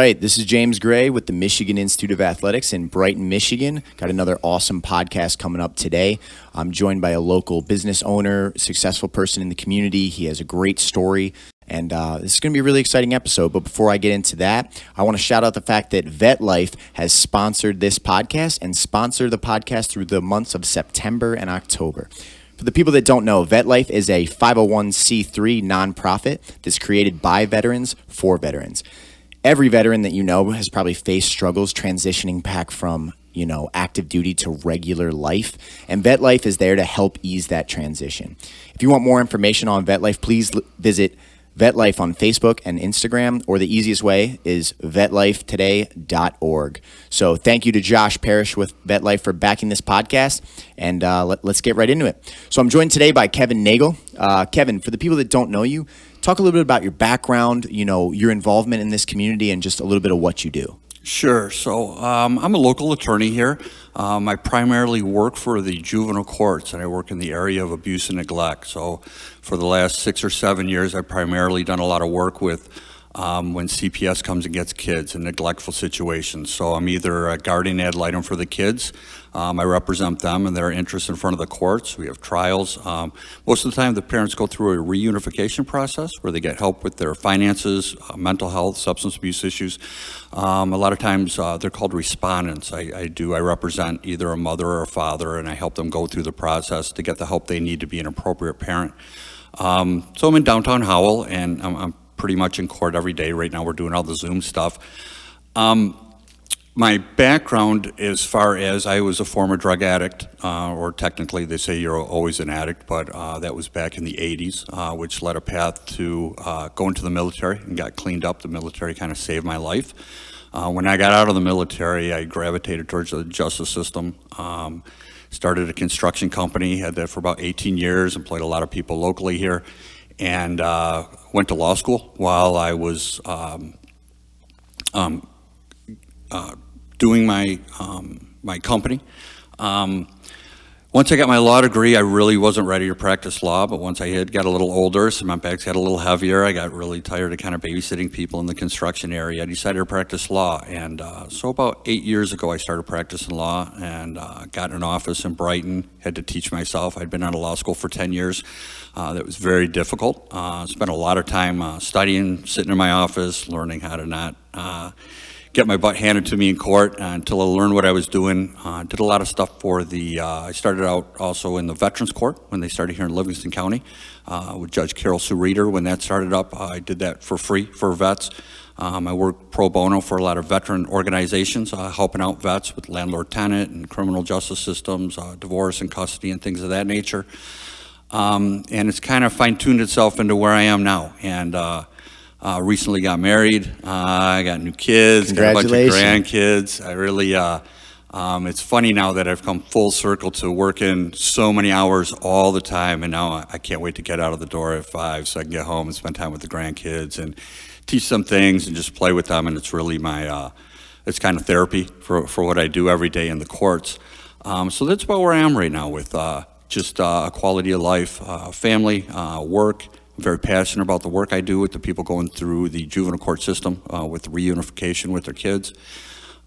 right, this is James Gray with the Michigan Institute of Athletics in Brighton, Michigan. Got another awesome podcast coming up today. I'm joined by a local business owner, successful person in the community. He has a great story, and this is going to be a really exciting episode. But before I get into that, I want to shout out the fact that VetLife has sponsored this podcast and sponsored the podcast through the months of September and October. For the people that don't know, VetLife is a 501c3 nonprofit that's created by veterans for veterans. Every veteran that you know has probably faced struggles transitioning back from, active duty to regular life, and VetLife is there to help ease that transition. If you want more information on VetLife, please visit VetLife on Facebook and Instagram, or the easiest way is vetlifetoday.org. So thank you to Josh Parrish with VetLife for backing this podcast, and let's get right into it. So I'm joined today by Kevin Nagle. Kevin, for the people that don't know you, talk a little bit about your background, your involvement in this community, and just a little bit of what you do. Sure. So I'm a local attorney here. I primarily work for the juvenile courts, and I work in the area of abuse and neglect. So for the last 6 or 7 years, I've primarily done a lot of work with when CPS comes and gets kids in neglectful situations. So I'm either a guardian ad litem for the kids. I represent them and their interests in front of the courts. We have trials. Most of the time, the parents go through a reunification process where they get help with their finances, mental health, substance abuse issues. A lot of times, they're called respondents. I represent either a mother or a father, and I help them go through the process to get the help they need to be an appropriate parent. So I'm in downtown Howell, and I'm pretty much in court every day. Right now we're doing all the Zoom stuff. My background, as far as I was a former drug addict, or technically they say you're always an addict, but that was back in the 80s, which led a path to go into the military and got cleaned up. The military kind of saved my life. When I got out of the military, I gravitated towards the justice system. Started a construction company, had that for about 18 years, employed a lot of people locally here, and went to law school while I was doing my company. Once I got my law degree, I really wasn't ready to practice law, but once I got a little older, so my bags got a little heavier, I got really tired of kind of babysitting people in the construction area. I decided to practice law, and so about 8 years ago, I started practicing law and got an office in Brighton, had to teach myself. I'd been out of law school for 10 years. That was very difficult. Spent a lot of time studying, sitting in my office, learning how to not get my butt handed to me in court until I learned what I was doing. Did a lot of stuff for I started out also in the Veterans Court when they started here in Livingston County with Judge Carol Sue Reeder. When that started up, I did that for free for vets. I worked pro bono for a lot of veteran organizations, helping out vets with landlord-tenant and criminal justice systems, divorce and custody and things of that nature. And it's kind of fine-tuned itself into where I am now. And recently got married. I got new kids, got a bunch of grandkids. I really, it's funny now that I've come full circle to working so many hours all the time, and now I can't wait to get out of the door at 5 so I can get home and spend time with the grandkids and teach them things and just play with them. And it's really it's kind of therapy for what I do every day in the courts. So that's about where I am right now with just a quality of life, family, work. I'm very passionate about the work I do with the people going through the juvenile court system with reunification with their kids.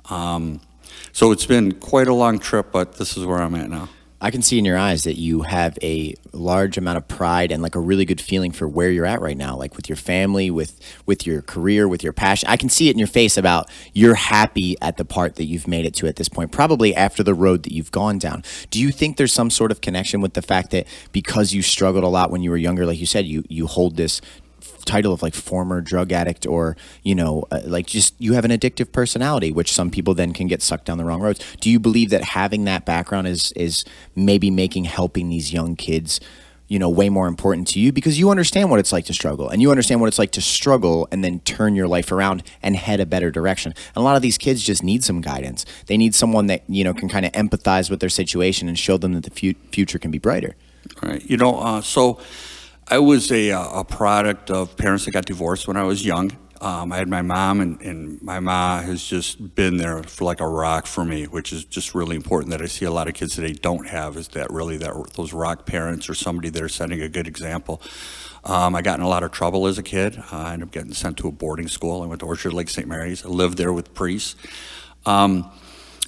So it's been quite a long trip, but this is where I'm at now. I can see in your eyes that you have a large amount of pride and like a really good feeling for where you're at right now, like with your family, with your career, with your passion. I can see it in your face about you're happy at the part that you've made it to at this point, probably after the road that you've gone down. Do you think there's some sort of connection with the fact that because you struggled a lot when you were younger, like you said, you hold this title of like former drug addict, or like just you have an addictive personality, which some people then can get sucked down the wrong roads. Do you believe that having that background is maybe making helping these young kids way more important to you, because you understand what it's like to struggle, and you understand what it's like to struggle and then turn your life around and head a better direction? And a lot of these kids just need some guidance. They need someone that can kind of empathize with their situation and show them that the future can be brighter. Right. So I was a product of parents that got divorced when I was young. I had my mom, and my ma has just been there for like a rock for me, which is just really important that I see a lot of kids today don't have, is that really those rock parents or somebody that are setting a good example. I got in a lot of trouble as a kid. I ended up getting sent to a boarding school. I went to Orchard Lake St. Mary's. I lived there with priests.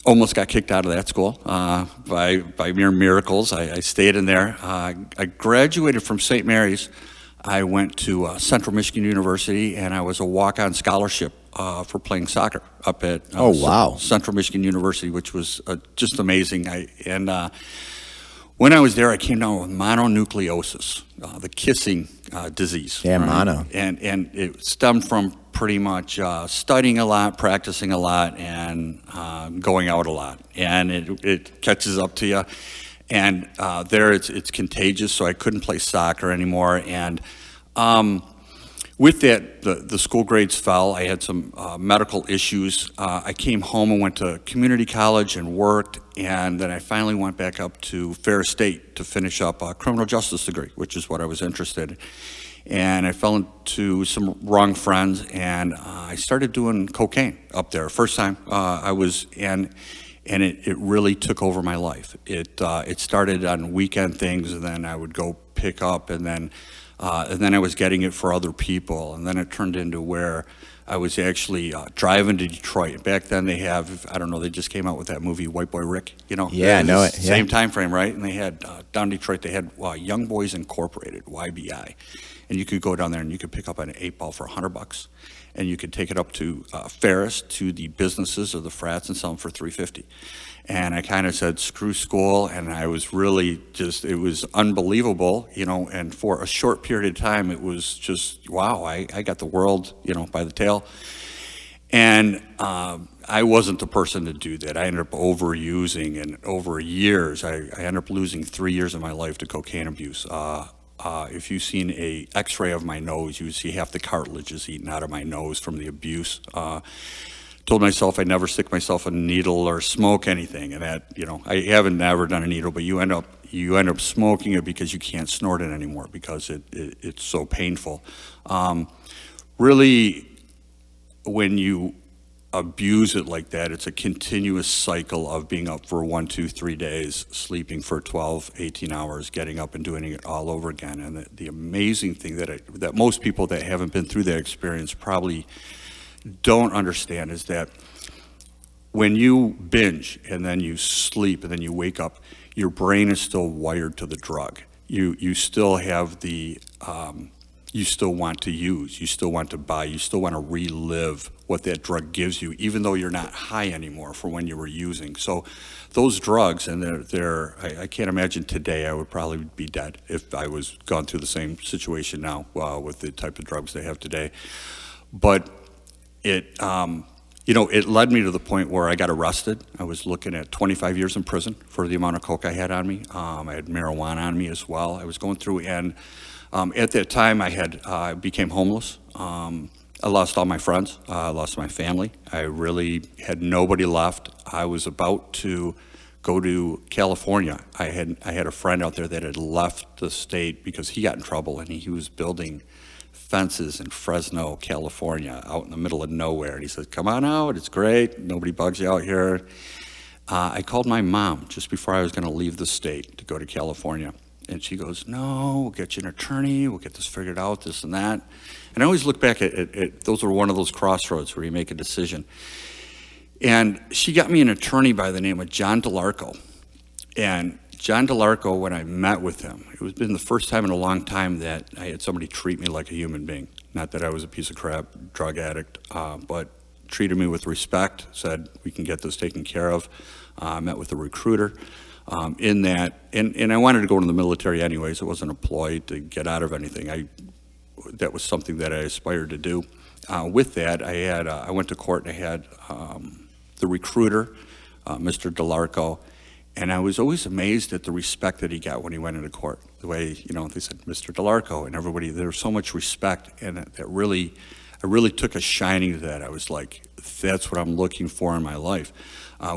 Almost got kicked out of that school by mere miracles. I stayed in there. I graduated from St. Mary's. I went to Central Michigan University, and I was a walk-on scholarship for playing soccer up at Oh, wow. Central Michigan University, which was just amazing. When I was there, I came down with mononucleosis, the kissing disease. Yeah, mono. And it stemmed from pretty much studying a lot, practicing a lot, and going out a lot. And it catches up to you. And there it's contagious, so I couldn't play soccer anymore. And with that, the school grades fell. I had some medical issues. I came home and went to community college and worked, and then I finally went back up to Ferris State to finish up a criminal justice degree, which is what I was interested in. And I fell into some wrong friends, and I started doing cocaine up there. First time I was in. And it really took over my life. It started on weekend things, and then I would go pick up, and then I was getting it for other people, and then it turned into where I was actually driving to Detroit. Back then they just came out with that movie White Boy Rick, Yeah, I know it. Yeah. Same time frame, right? And they had down in Detroit they had Young Boys Incorporated, YBI, and you could go down there and you could pick up an 8-ball for $100. And you could take it up to Ferris, to the businesses or the frats, and sell them for $350. And I kind of said, screw school, and I was really it was unbelievable, and for a short period of time, it was just, wow, I got the world, by the tail. And I wasn't the person to do that. I ended up overusing, and over years, I ended up losing 3 years of my life to cocaine abuse. If you've seen a x-ray of my nose, you would see half the cartilage is eaten out of my nose from the abuse. Told myself I'd never stick myself a needle or smoke anything, and that, I haven't never done a needle, but you end up smoking it because you can't snort it anymore because it's so painful. Really, when you abuse it like that, it's a continuous cycle of being up for 1, 2, 3 days, sleeping for 12, 18 hours, getting up and doing it all over again. And the amazing thing that most people that haven't been through that experience probably don't understand is that when you binge and then you sleep and then you wake up, your brain is still wired to the drug. You still have you still want to use, you still want to buy, you still want to relive what that drug gives you, even though you're not high anymore for when you were using. So those drugs, and I can't imagine today I would probably be dead if I was gone through the same situation now with the type of drugs they have today. But it led me to the point where I got arrested. I was looking at 25 years in prison for the amount of coke I had on me. I had marijuana on me as well. I was going through, and at that time I became homeless. I lost all my friends. I lost my family. I really had nobody left. I was about to go to California. I had a friend out there that had left the state because he got in trouble, and he was building fences in Fresno, California, out in the middle of nowhere. And he said, come on out, it's great, nobody bugs you out here. I called my mom just before I was going to leave the state to go to California. And she goes, no, we'll get you an attorney, we'll get this figured out, this and that. And I always look back at those are one of those crossroads where you make a decision. And she got me an attorney by the name of John DeLarco. And John DeLarco, when I met with him, it was been the first time in a long time that I had somebody treat me like a human being. Not that I was a piece of crap drug addict, but treated me with respect, said we can get this taken care of. Met with a recruiter. In that, and I wanted to go into the military anyways. I wasn't employed to get out of anything. That was something that I aspired to do. With that, I went to court and I had the recruiter, Mr. DeLarco, and I was always amazed at the respect that he got when he went into court. The way, they said, Mr. DeLarco, and everybody, there was so much respect, and I really took a shining to that. I was like, that's what I'm looking for in my life.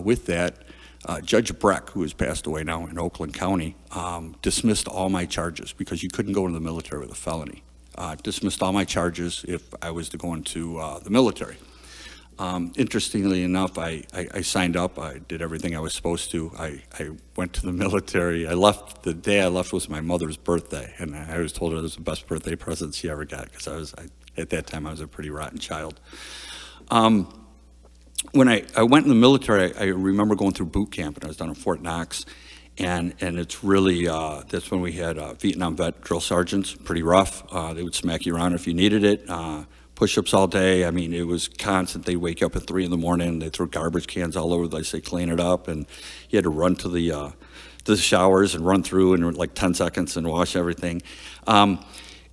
With that, Judge Breck, who has passed away now in Oakland County, dismissed all my charges because you couldn't go into the military with a felony. dismissed all my charges if I was to go into the military. Interestingly enough, I signed up. I did everything I was supposed to. I went to the military. I left, the day I left was my mother's birthday, and I was told it was the best birthday present she ever got, because at that time I was a pretty rotten child. When I went in the military, I remember going through boot camp, and I was down in Fort Knox, and it's really, that's when we had Vietnam vet drill sergeants, pretty rough. They would smack you around if you needed it. Push-ups all day. I mean, it was constant. They'd wake up at 3 in the morning. They throw garbage cans all over the place. They clean it up, and you had to run to the showers and run through in like 10 seconds and wash everything.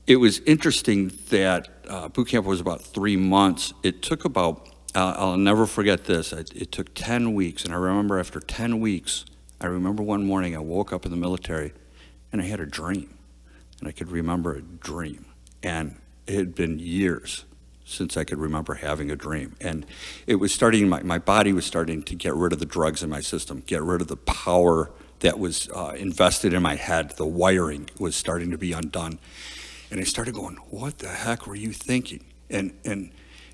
It was interesting that boot camp was about 3 months. It took about, I'll never forget this, it took 10 weeks, and I remember after 10 weeks, I remember one morning I woke up in the military and I had a dream, and I could remember a dream, and it had been years since I could remember having a dream. And it was starting, my body was starting to get rid of the drugs in my system, get rid of the power that was invested in my head. The wiring was starting to be undone. And I started going, what the heck were you thinking? And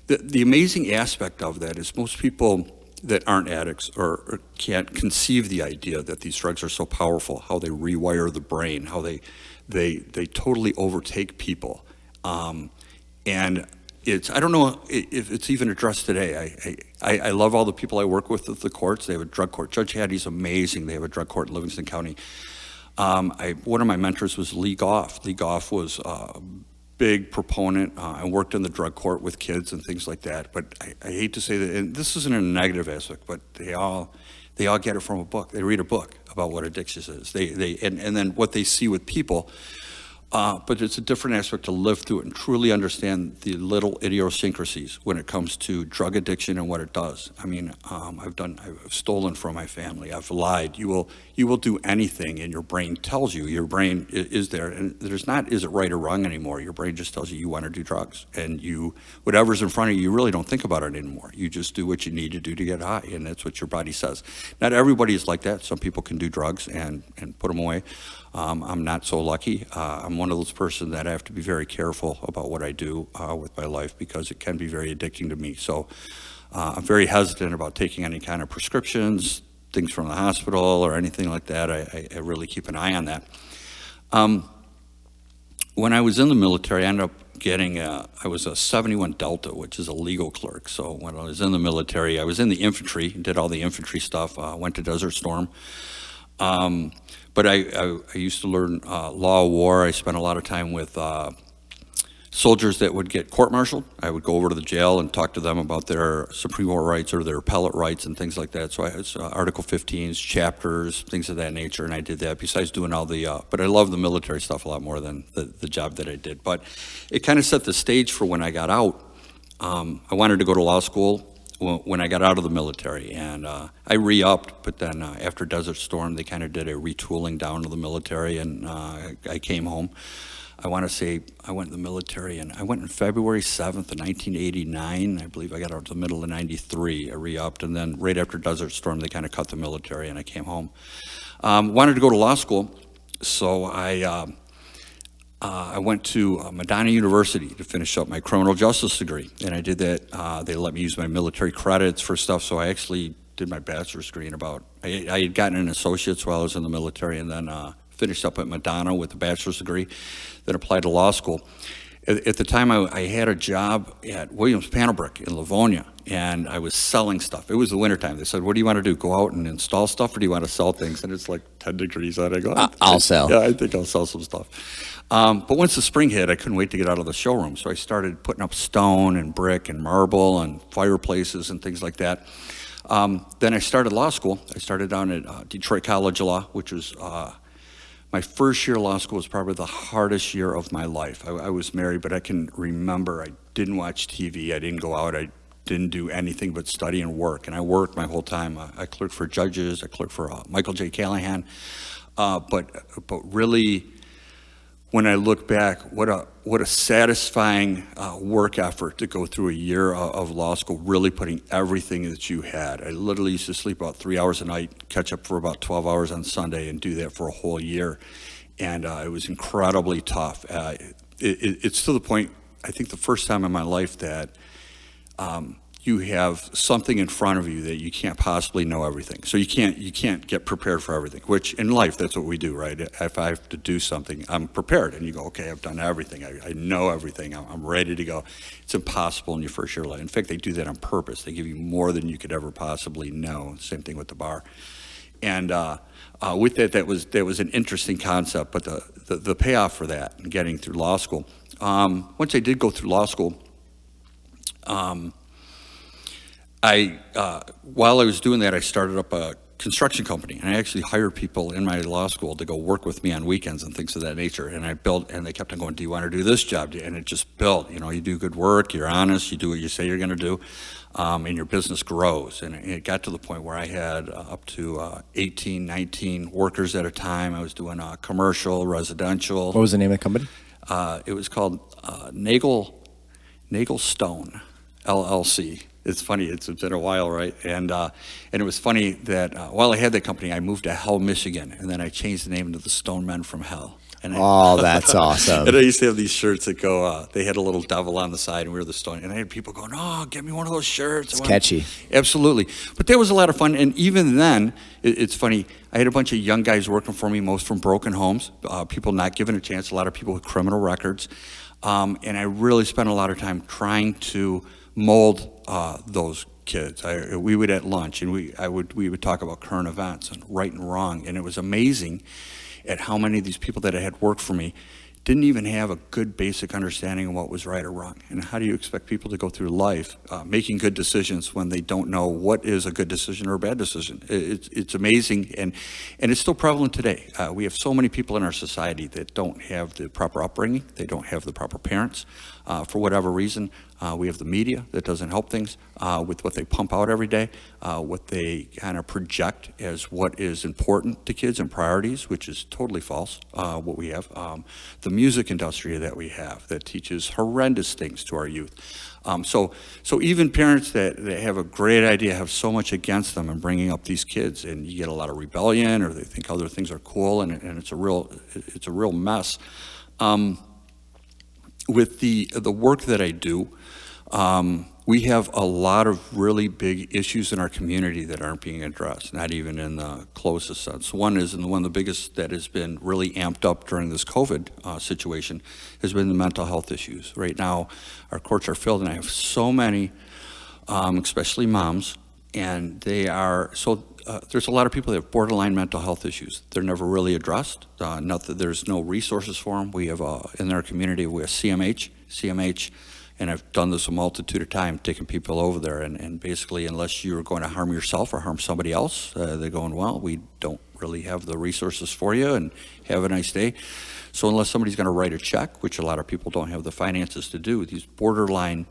the amazing aspect of that is most people that aren't addicts or can't conceive the idea that these drugs are so powerful, how they rewire the brain, how they totally overtake people. And I don't know if it's even addressed today. I love all the people I work with at the courts. They have a drug court. Judge Hattie's amazing. They have a drug court in Livingston County. One of my mentors was Lee Goff. Lee Goff was a big proponent. I worked in the drug court with kids and things like that. But I hate to say that, and this isn't a negative aspect, but they all get it from a book. They read a book about what addiction is. And then what they see with people. But it's a different aspect to live through it and truly understand the little idiosyncrasies when it comes to drug addiction and what it does. I mean, I've stolen from my family. I've lied. You will do anything, and your brain tells you. Your brain is there, and there's not is it right or wrong anymore. Your brain just tells you want to do drugs, and whatever's in front of you, you really don't think about it anymore. You just do what you need to do to get high, and that's what your body says. Not everybody is like that. Some people can do drugs and put them away. I'm not so lucky. I'm one of those persons that I have to be very careful about what I do with my life, because it can be very addicting to me. So I'm very hesitant about taking any kind of prescriptions, things from the hospital or anything like that. I really keep an eye on that. When I was in the military, I ended up getting I was a 71 Delta, which is a legal clerk. So when I was in the military, I was in the infantry, did all the infantry stuff, went to Desert Storm. But I used to learn law of war. I spent a lot of time with soldiers that would get court-martialed. I would go over to the jail and talk to them about their Supreme Court rights or their appellate rights and things like that. So I had Article 15s, chapters, things of that nature, and I did that besides doing all the, but I love the military stuff a lot more than the job that I did. But it kind of set the stage for when I got out. I wanted to go to law school when I got out of the military, and I re-upped, but then after Desert Storm, they kind of did a retooling down to the military, and I came home. I want to say I went in the military, and I went on February 7th of 1989. I believe I got out to the middle of 93. I re-upped, and then right after Desert Storm, they kind of cut the military, and I came home. Wanted to go to law school, so I went to Madonna University to finish up my criminal justice degree, and I did that. They let me use my military credits for stuff, so I actually did my bachelor's degree in I had gotten an associate's while I was in the military, and then finished up at Madonna with a bachelor's degree, then applied to law school. At the time, I had a job at Williams Panel Brick in Livonia, and I was selling stuff. It was the wintertime. They said, what do you want to do, go out and install stuff, or do you want to sell things? And it's like 10 degrees out. I go, I'll sell. Yeah, I think I'll sell some stuff. But once the spring hit, I couldn't wait to get out of the showroom, so I started putting up stone and brick and marble and fireplaces and things like that. Then I started law school. I started down at Detroit College of Law, which was my first year of law school was probably the hardest year of my life. I was married, but I can remember I didn't watch TV, I didn't go out, I didn't do anything but study and work, and I worked my whole time. I clerked for judges, I clerked for Michael J. Callahan, but really, when I look back, what a satisfying work effort to go through a year of law school, really putting everything that you had. I literally used to sleep about 3 hours a night, catch up for about 12 hours on Sunday, and do that for a whole year. And it was incredibly tough. it's to the point, I think the first time in my life that you have something in front of you that you can't possibly know everything. So you can't get prepared for everything, which in life, that's what we do, right? If I have to do something, I'm prepared. And you go, okay, I've done everything. I know everything. I'm ready to go. It's impossible in your first year of life. In fact, they do that on purpose. They give you more than you could ever possibly know. Same thing with the bar. And with that was an interesting concept, but the payoff for that and getting through law school. Once I did go through law school, while I was doing that, I started up a construction company, and I actually hired people in my law school to go work with me on weekends and things of that nature. And I built, and they kept on going, do you want to do this job? And it just built. You do good work, you're honest, you do what you say you're going to do, and your business grows. And it got to the point where I had up to 18, 19 workers at a time. I was doing commercial, residential. What was the name of the company? It was called Nagle Stone, LLC. It's funny, it's been a while, right? And it was funny that while I had that company, I moved to Hell, Michigan, and then I changed the name to the Stone Men from Hell. And That's awesome. And I used to have these shirts that go, they had a little devil on the side, and we were the Stone. And I had people going, oh, get me one of those shirts. It's catchy. Absolutely. But that was a lot of fun. And even then, it's funny, I had a bunch of young guys working for me, most from broken homes, people not given a chance, a lot of people with criminal records. And I really spent a lot of time trying to mold those kids. We would at lunch, and we would talk about current events and right and wrong, and it was amazing at how many of these people that had worked for me didn't even have a good basic understanding of what was right or wrong. And how do you expect people to go through life making good decisions when they don't know what is a good decision or a bad decision? It's amazing, and it's still prevalent today. We have so many people in our society that don't have the proper upbringing, they don't have the proper parents, for whatever reason. We have the media that doesn't help things with what they pump out every day, what they kind of project as what is important to kids and priorities, which is totally false, what we have. The music industry that we have that teaches horrendous things to our youth. So even parents that have a great idea have so much against them in bringing up these kids, and you get a lot of rebellion, or they think other things are cool, and it's a real mess. With the work that I do, we have a lot of really big issues in our community that aren't being addressed, not even in the closest sense. One of the biggest that has been really amped up during this COVID situation has been the mental health issues. Right now, our courts are filled, and I have so many, especially moms, and they are so. There's a lot of people that have borderline mental health issues. They're never really addressed. Not that there's no resources for them. We have in our community we have CMH, and I've done this a multitude of times, taking people over there, and basically, unless you're going to harm yourself or harm somebody else, they're going, well, we don't really have the resources for you, and have a nice day. So unless somebody's going to write a check, which a lot of people don't have the finances to do, these borderline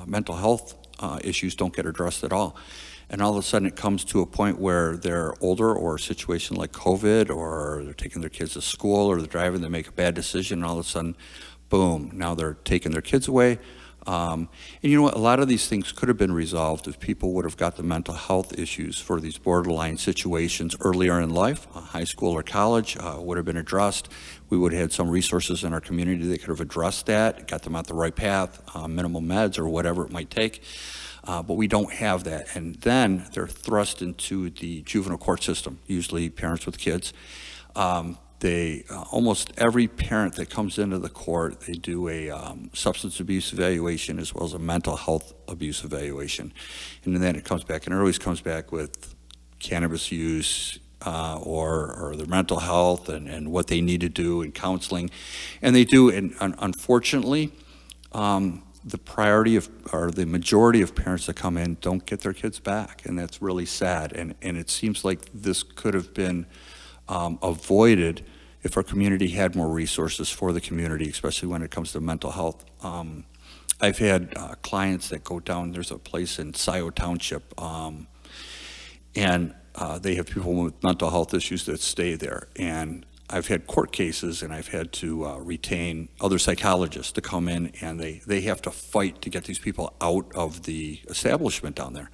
mental health issues don't get addressed at all. And all of a sudden it comes to a point where they're older, or a situation like COVID, or they're taking their kids to school, or they're driving, they make a bad decision, and all of a sudden, boom, now they're taking their kids away. And you know what, a lot of these things could have been resolved if people would have got the mental health issues for these borderline situations earlier in life, high school or college, would have been addressed. We would have had some resources in our community that could have addressed that, got them on the right path, minimal meds or whatever it might take. But we don't have that. And then they're thrust into the juvenile court system, usually parents with kids. Almost every parent that comes into the court, they do a substance abuse evaluation as well as a mental health abuse evaluation. And then it comes back, and it always comes back with cannabis use, or their mental health and what they need to do in counseling. And they do, and unfortunately, the majority of parents that come in don't get their kids back, and that's really sad. And it seems like this could have been avoided if our community had more resources for the community, especially when it comes to mental health. I've had clients that go down, there's a place in Scioto Township, and they have people with mental health issues that stay there. And I've had court cases, and I've had to retain other psychologists to come in, and they have to fight to get these people out of the establishment down there.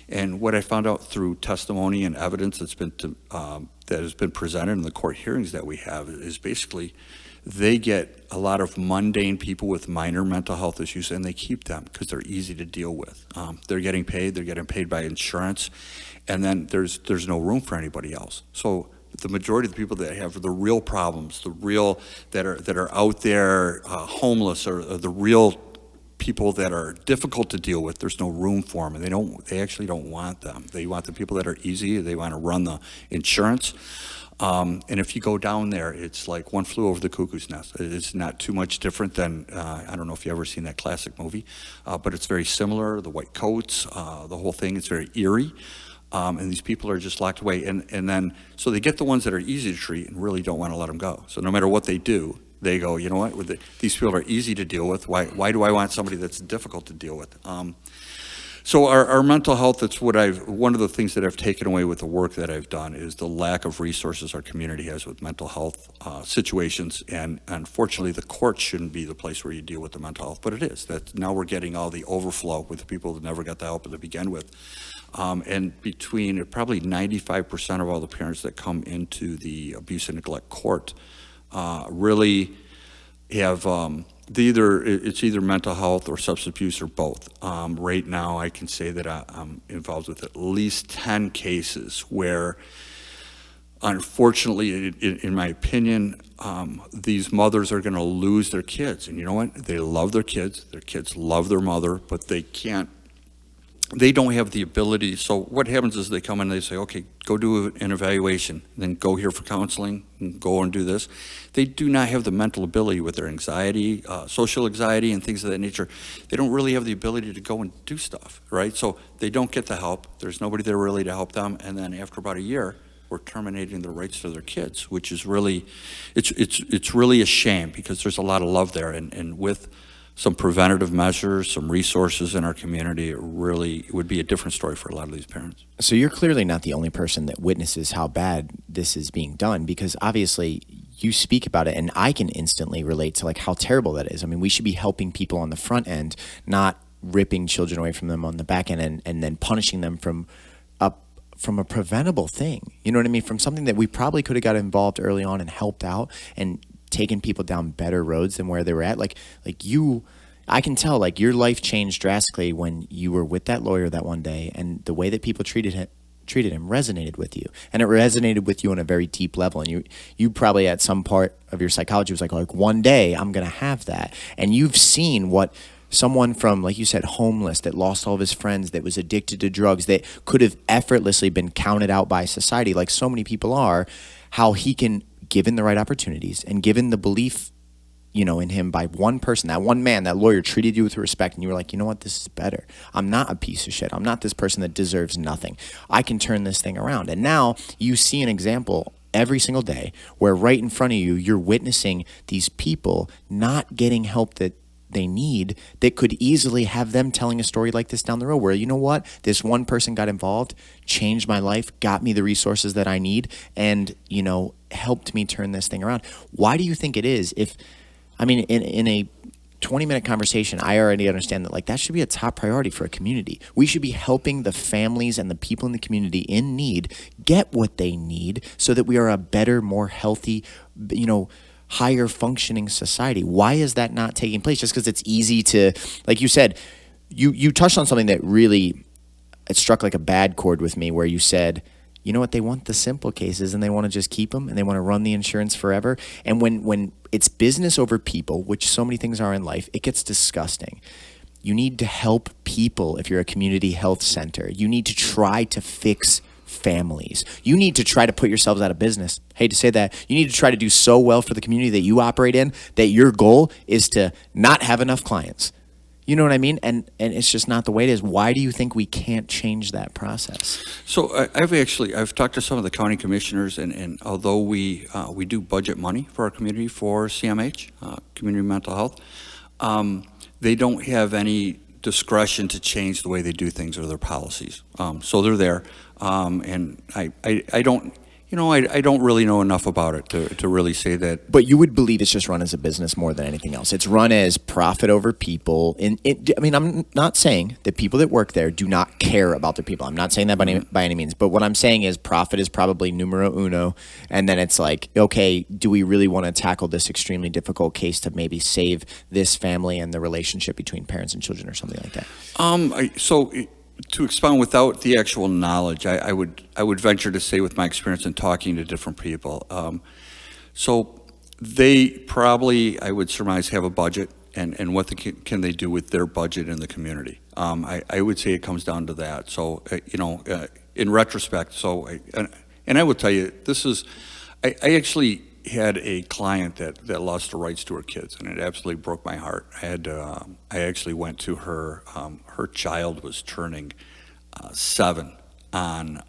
And what I found out through testimony and evidence that has been presented in the court hearings that we have is basically they get a lot of mundane people with minor mental health issues, and they keep them because they're easy to deal with. They're getting paid by insurance, and then there's no room for anybody else. So the majority of the people that have the real problems, the real that are out there, homeless, or the real people that are difficult to deal with, there's no room for them, and they actually don't want them. They want the people that are easy. They want to run the insurance. And if you go down there, it's like One Flew Over the Cuckoo's Nest. It's not too much different than, I don't know if you've ever seen that classic movie, but it's very similar. The white coats, the whole thing, it's very eerie. And these people are just locked away. And then, so they get the ones that are easy to treat and really don't want to let them go. So no matter what they do, they go, you know what, these people are easy to deal with. Why do I want somebody that's difficult to deal with? So our mental health, that's one of the things that I've taken away with the work that I've done is the lack of resources our community has with mental health situations. And unfortunately, the court shouldn't be the place where you deal with the mental health, but it is. That now we're getting all the overflow with the people that never got the help to begin with. And between probably 95% of all the parents that come into the abuse and neglect court really have it's either mental health or substance abuse or both. Right now, I can say that I'm involved with at least 10 cases where, unfortunately, in my opinion, these mothers are going to lose their kids. And you know what? They love their kids love their mother, but they don't have the ability. So what happens is they come in and they say, okay, go do an evaluation, then go here for counseling, and go and do this. They do not have the mental ability with their anxiety, social anxiety, and things of that nature. They don't really have the ability to go and do stuff, right? So they don't get the help. There's nobody there really to help them. And then after about a year, we're terminating the rights to their kids, which is really, it's really a shame because there's a lot of love there. And with some preventative measures, some resources in our community, it would be a different story for a lot of these parents. So you're clearly not the only person that witnesses how bad this is being done, because obviously you speak about it and I can instantly relate to like how terrible that is. I mean, we should be helping people on the front end, not ripping children away from them on the back end and then punishing them from a preventable thing. You know what I mean? From something that we probably could have got involved early on and helped out and taking people down better roads than where they were at. Like you, I can tell like your life changed drastically when you were with that lawyer that one day, and the way that people treated him resonated with you, and it resonated with you on a very deep level. And you probably at some part of your psychology was like one day I'm going to have that. And you've seen what someone from, like you said, homeless, that lost all of his friends, that was addicted to drugs, that could have effortlessly been counted out by society like so many people are, how he can, given the right opportunities and given the belief, in him by one person, that one man, that lawyer treated you with respect, and you were like, you know what, this is better. I'm not a piece of shit. I'm not this person that deserves nothing. I can turn this thing around. And now you see an example every single day where right in front of you, you're witnessing these people not getting help that they need, that could easily have them telling a story like this down the road where, you know what, this one person got involved, changed my life, got me the resources that I need, and, helped me turn this thing around. Why do you think it is? In a 20-minute conversation, I already understand that like that should be a top priority for a community. We should be helping the families and the people in the community in need get what they need so that we are a better, more healthy, higher functioning society. Why is that not taking place? Just because it's easy to, like you said, you touched on something that really, it struck like a bad chord with me, where you said, you know what, they want the simple cases and they want to just keep them and they want to run the insurance forever. And when it's business over people, which so many things are in life, it gets disgusting. You need to help people if you're a community health center. You need to try to fix families. You need to try to put yourselves out of business. Hate to say that. You need to try to do so well for the community that you operate in that your goal is to not have enough clients. You know what I mean? And it's just not the way it is. Why do you think we can't change that process? So I've talked to some of the county commissioners, and although we do budget money for our community for CMH, community mental health, they don't have any discretion to change the way they do things or their policies. So they're there. And I don't, I don't really know enough about it to really say that. But you would believe it's just run as a business more than anything else. It's run as profit over people. I'm not saying that people that work there do not care about their people. I'm not saying that by any means. But what I'm saying is profit is probably numero uno. And then it's like, okay, do we really want to tackle this extremely difficult case to maybe save this family and the relationship between parents and children or something like that? To expound without the actual knowledge, I would venture to say, with my experience in talking to different people, so they probably, I would surmise, have a budget, and what can they do with their budget in the community. I would say it comes down to that. So in retrospect, and I will tell you, I actually had a client that lost the rights to her kids, and it absolutely broke my heart. I actually went to her. Her child was turning 7 on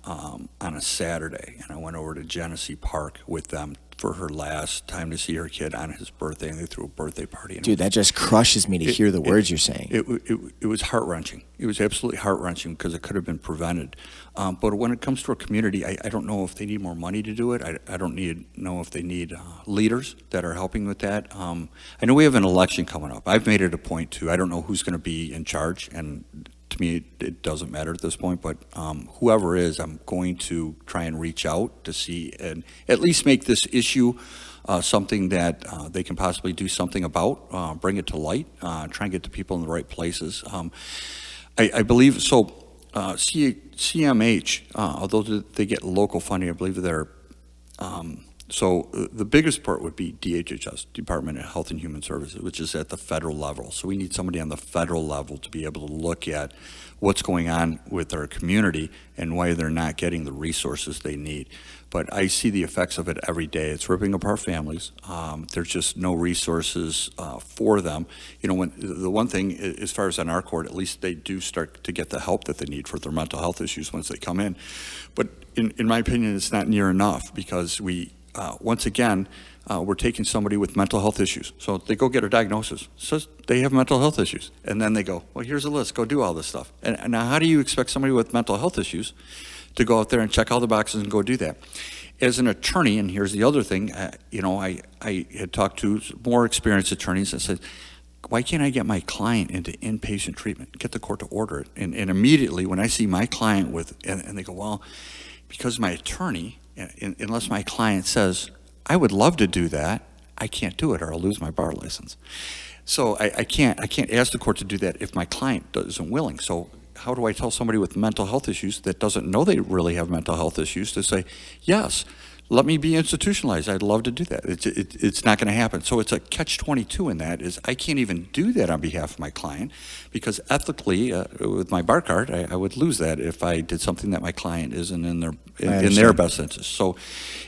a Saturday, and I went over to Genesee Park with them for her last time to see her kid on his birthday, and they threw a birthday party. Dude, that just crushes me to hear the words you're saying. It was heart-wrenching. It was absolutely heart-wrenching because it could have been prevented. But when it comes to our community, I don't know if they need more money to do it. I don't know if they need leaders that are helping with that. I know we have an election coming up. I've made it a point to, I don't know who's going to be in charge, and to me, it doesn't matter at this point, but whoever is, I'm going to try and reach out to see and at least make this issue something that they can possibly do something about, bring it to light, try and get the people in the right places. I believe, so CMH, although they get local funding, I believe they're, so the biggest part would be DHHS, Department of Health and Human Services, which is at the federal level. So we need somebody on the federal level to be able to look at what's going on with our community and why they're not getting the resources they need. But I see the effects of it every day. It's ripping apart families. There's just no resources for them. When the one thing, as far as on our court, at least they do start to get the help that they need for their mental health issues once they come in. But in my opinion, it's not near enough because once again, we're taking somebody with mental health issues. So they go get a diagnosis. Says they have mental health issues. And then they go, well, here's a list. Go do all this stuff. And now how do you expect somebody with mental health issues to go out there and check all the boxes and go do that? As an attorney, and here's the other thing, I had talked to more experienced attorneys and said, why can't I get my client into inpatient treatment, get the court to order it? And immediately when I see my client and they go, well, because my attorney, unless my client says, I would love to do that, I can't do it or I'll lose my bar license. So I can't ask the court to do that if my client isn't willing. So how do I tell somebody with mental health issues that doesn't know they really have mental health issues to say, yes, let me be institutionalized. I'd love to do that. It's not going to happen. So it's a catch-22 in that is I can't even do that on behalf of my client because ethically, with my bar card, I would lose that if I did something that my client isn't in their best interest. So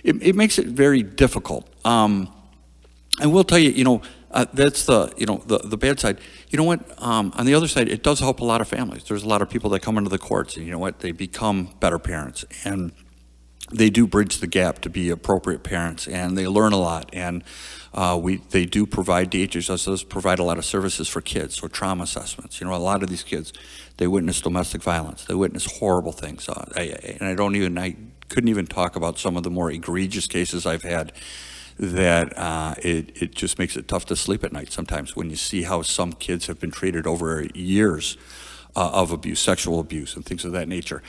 it makes it very difficult. And we'll tell you, that's the bad side. You know what? On the other side, it does help a lot of families. There's a lot of people that come into the courts, and you know what? They become better parents, and they do bridge the gap to be appropriate parents, and they learn a lot. And they do provide, DHHS does provide a lot of services for kids, so trauma assessments. A lot of these kids, they witness domestic violence, they witness horrible things. I couldn't even talk about some of the more egregious cases I've had that it just makes it tough to sleep at night sometimes when you see how some kids have been treated over years of abuse, sexual abuse, and things of that nature.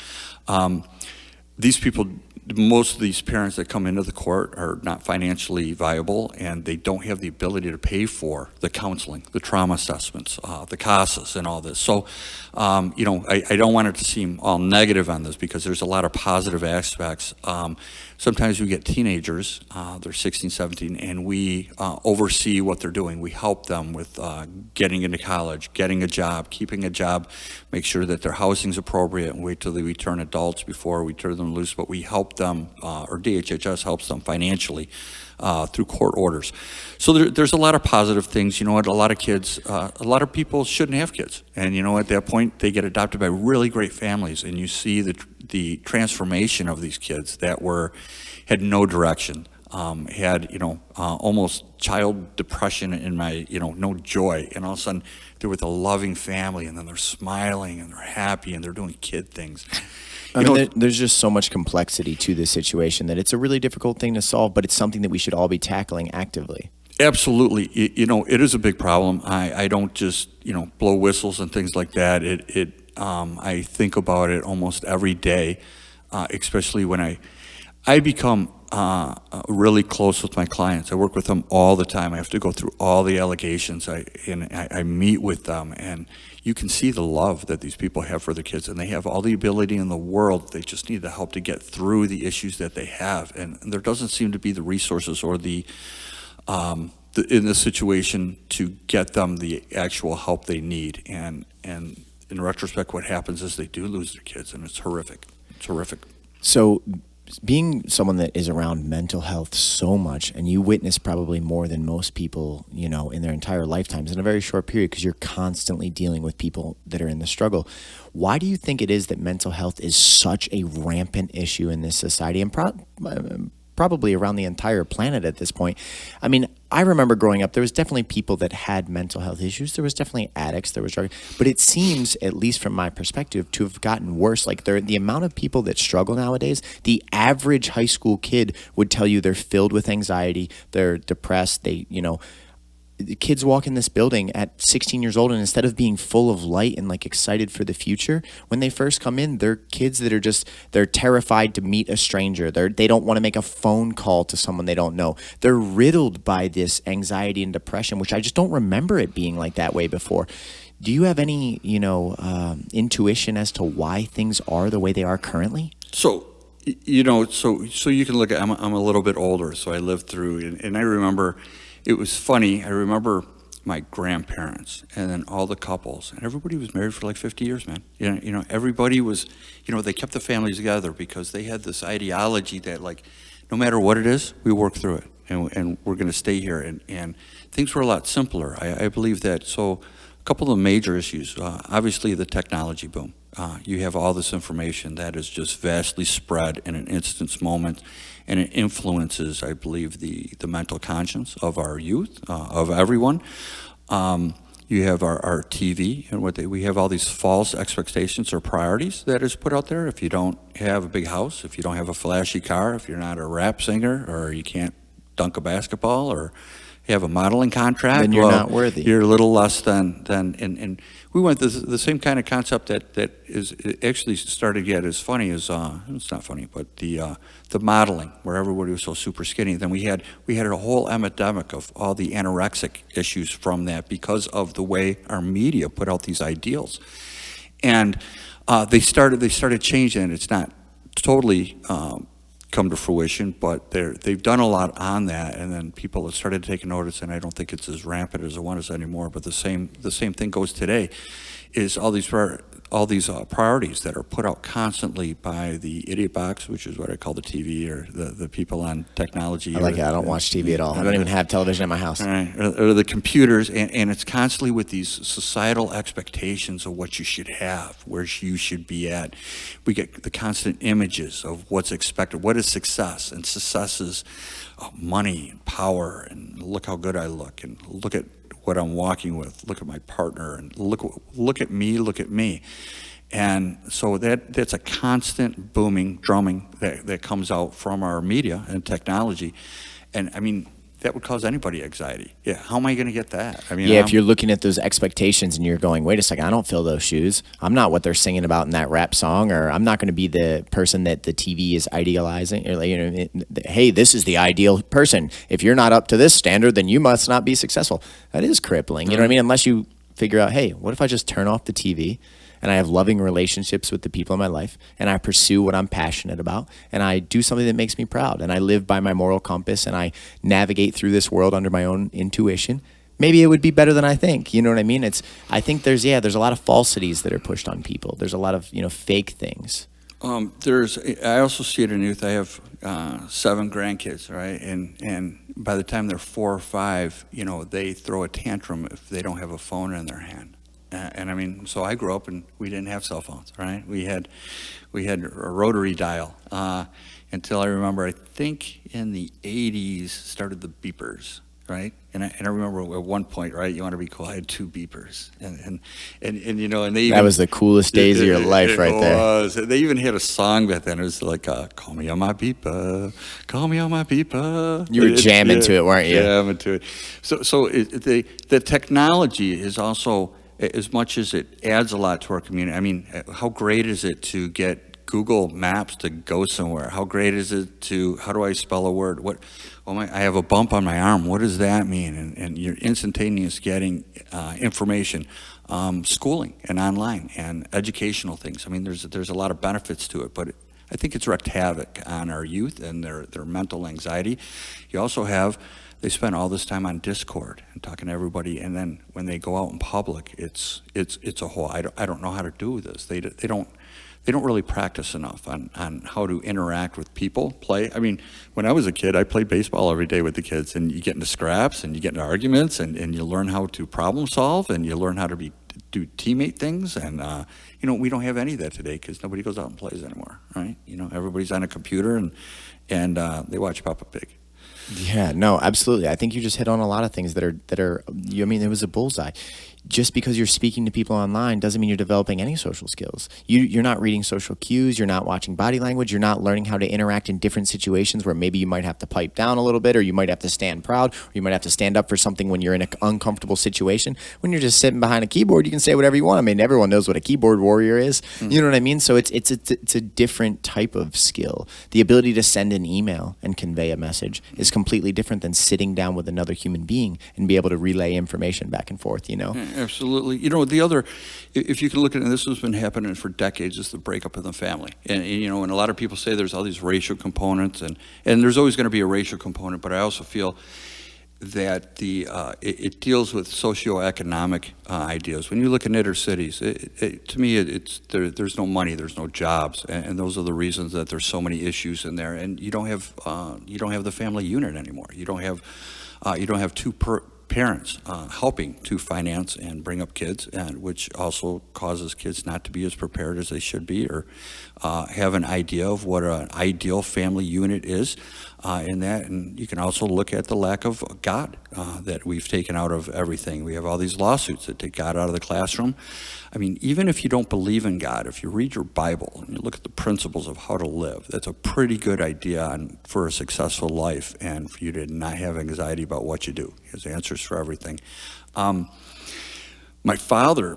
These people, most of these parents that come into the court are not financially viable, and they don't have the ability to pay for the counseling, the trauma assessments, the CASAs, and all this. So, I don't want it to seem all negative on this because there's a lot of positive aspects. Sometimes we get teenagers, they're 16, 17, and we oversee what they're doing. We help them with getting into college, getting a job, keeping a job, make sure that their housing's appropriate, and wait till they turn adults before we turn them loose. But we help them, or DHHS helps them financially through court orders. So there's a lot of positive things. You know what? A lot of kids, a lot of people shouldn't have kids. And at that point, they get adopted by really great families, and you see the transformation of these kids that had no direction. had, almost child depression in my, no joy. And all of a sudden, they're with a loving family, and then they're smiling, and they're happy, and they're doing kid things. There's just so much complexity to this situation that it's a really difficult thing to solve, but it's something that we should all be tackling actively. Absolutely. It is a big problem. I don't just, blow whistles and things like that. I think about it almost every day, especially when I become really close with my clients. I work with them all the time. I have to go through all the allegations. I meet with them, and you can see the love that these people have for their kids, and they have all the ability in the world. They just need the help to get through the issues that they have, and there doesn't seem to be the resources or in this situation to get them the actual help they need. And in retrospect, what happens is they do lose their kids, and it's horrific. It's horrific. So being someone that is around mental health so much, and you witness probably more than most people, in their entire lifetimes in a very short period, because you're constantly dealing with people that are in the struggle. Why do you think it is that mental health is such a rampant issue in this society, and probably around the entire planet at this point? I mean, I remember growing up, there was definitely people that had mental health issues. There was definitely addicts, there was drug, but it seems, at least from my perspective, to have gotten worse. Like the amount of people that struggle nowadays, the average high school kid would tell you they're filled with anxiety, they're depressed, the kids walk in this building at 16 years old, and instead of being full of light and excited for the future, when they first come in, they're kids that are they're terrified to meet a stranger. They don't want to make a phone call to someone they don't know. They're riddled by this anxiety and depression, which I just don't remember it being like that way before. Do you have any, intuition as to why things are the way they are currently? So you can look at, I'm a little bit older, so I lived through, and I remember. It was funny. I remember my grandparents, and then all the couples, and everybody was married for 50 years, man. Everybody was, they kept the families together because they had this ideology that no matter what it is, we work through it, and we're going to stay here, and things were a lot simpler. I believe that. So a couple of major issues, obviously the technology boom. You have all this information that is just vastly spread in an instance moment, and it influences, I believe, the mental conscience of our youth, of everyone. You have our TV, and we have all these false expectations or priorities that is put out there. If you don't have a big house, if you don't have a flashy car, if you're not a rap singer, or you can't dunk a basketball, or you have a modeling contract, then you're not worthy. You're a little less than and we went the same kind of concept that is actually started to get as funny as it's not funny, but the modeling, where everybody was so super skinny. Then we had a whole epidemic of all the anorexic issues from that because of the way our media put out these ideals, and they started changing. It's not totally come to fruition, but they've done a lot on that, and then people have started taking notice, and I don't think it's as rampant as it was anymore, but the same thing goes today, is all these priorities that are put out constantly by the idiot box, which is what I call the TV, or the people on technology. I like it. I don't watch TV at all. I don't even have television at my house. Right. Or the computers, and it's constantly with these societal expectations of what you should have, where you should be at. We get the constant images of what's expected. What is success? And success is money and power, and look how good I look, and look at what I'm walking with, look at my partner, and look at me. And so that's a constant drumming that comes out from our media and technology. And I mean, that would cause anybody anxiety. Yeah, how am I going to get that? I mean, if you're looking at those expectations and you're going, wait a second, I don't fill those shoes. I'm not what they're singing about in that rap song, or I'm not going to be the person that the TV is idealizing. Or hey, this is the ideal person. If you're not up to this standard, then you must not be successful. That is crippling. You know what I mean? Unless you figure out, hey, what if I just turn off the TV and I have loving relationships with the people in my life, and I pursue what I'm passionate about, and I do something that makes me proud, and I live by my moral compass, and I navigate through this world under my own intuition, maybe it would be better than I think. You know what I mean? I think there's a lot of falsities that are pushed on people. There's a lot of, fake things. I also see it in youth. I have 7 grandkids, right? And by the time they're 4 or 5, they throw a tantrum if they don't have a phone in their hand. And I mean, so I grew up and we didn't have cell phones, right? We had a rotary dial until I remember, I think in the 80s started the beepers, right? And I remember at one point, right, you want to be cool, I had 2 beepers. And you know, and they even, That was the coolest days of your life right there. Was. They even had a song back then. It was like, call me on my beeper, call me on my beeper. You were jamming to it, weren't you? Jamming to it. So the technology is also, as much as it adds a lot to our community, I mean, how great is it to get Google Maps to go somewhere? How great is it to, how do I spell a word? I have a bump on my arm. What does that mean? And you're instantaneous getting information, schooling and online and educational things. I mean, there's a lot of benefits to it, but I think it's wreaked havoc on our youth and their mental anxiety. You also have, they spend all this time on Discord and talking to everybody, and then when they go out in public, it's a whole, I don't know how to do this. They don't really practice enough on how to interact with people, play. I mean, when I was a kid, I played baseball every day with the kids, and you get into scraps, and you get into arguments, and you learn how to problem solve, and you learn how to do teammate things, and you know, we don't have any of that today because nobody goes out and plays anymore, right? You know, everybody's on a computer, and they watch Papa Pig. Yeah, no, absolutely. I think you just hit on a lot of things that are. I mean, it was a bullseye. Just because you're speaking to people online doesn't mean you're developing any social skills. You're not reading social cues. You're not watching body language. You're not learning how to interact in different situations where maybe you might have to pipe down a little bit, or you might have to stand proud, or you might have to stand up for something when you're in an uncomfortable situation. When you're just sitting behind a keyboard, you can say whatever you want. I mean, everyone knows what a keyboard warrior is. Mm-hmm. You know what I mean? So it's a different type of skill. The ability to send an email and convey a message is completely different than sitting down with another human being and be able to relay information back and forth, you know? Absolutely. You know, the other, if you can look at it, this has been happening for decades, is the breakup of the family. And you know, and a lot of people say there's all these racial components, and there's always going to be a racial component, but I also feel that it deals with socioeconomic ideas. When you look in inner cities, to me, there's no money, there's no jobs, and those are the reasons that there's so many issues in there. And you don't have the family unit anymore. You don't have two parents helping to finance and bring up kids, and which also causes kids not to be as prepared as they should be, or have an idea of what an ideal family unit is in that. And you can also look at the lack of God that we've taken out of everything. We have all these lawsuits that take God out of the classroom. I mean, even if you don't believe in God, if you read your Bible and you look at the principles of how to live, that's a pretty good idea for a successful life, and for you to not have anxiety about what you do. He has answers for everything. My father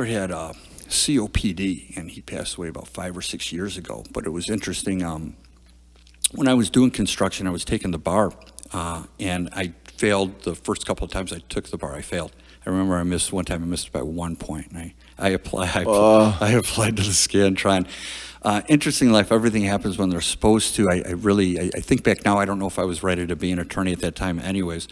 had COPD, and he passed away about 5 or 6 years ago. But it was interesting. When I was doing construction, I was taking the bar, and I failed the first couple of times I took the bar. I failed. I remember I missed by 1 point, and I applied to the Scantron. Interesting life. Everything happens when they're supposed to. I think back now, I don't know if I was ready to be an attorney at that time anyways.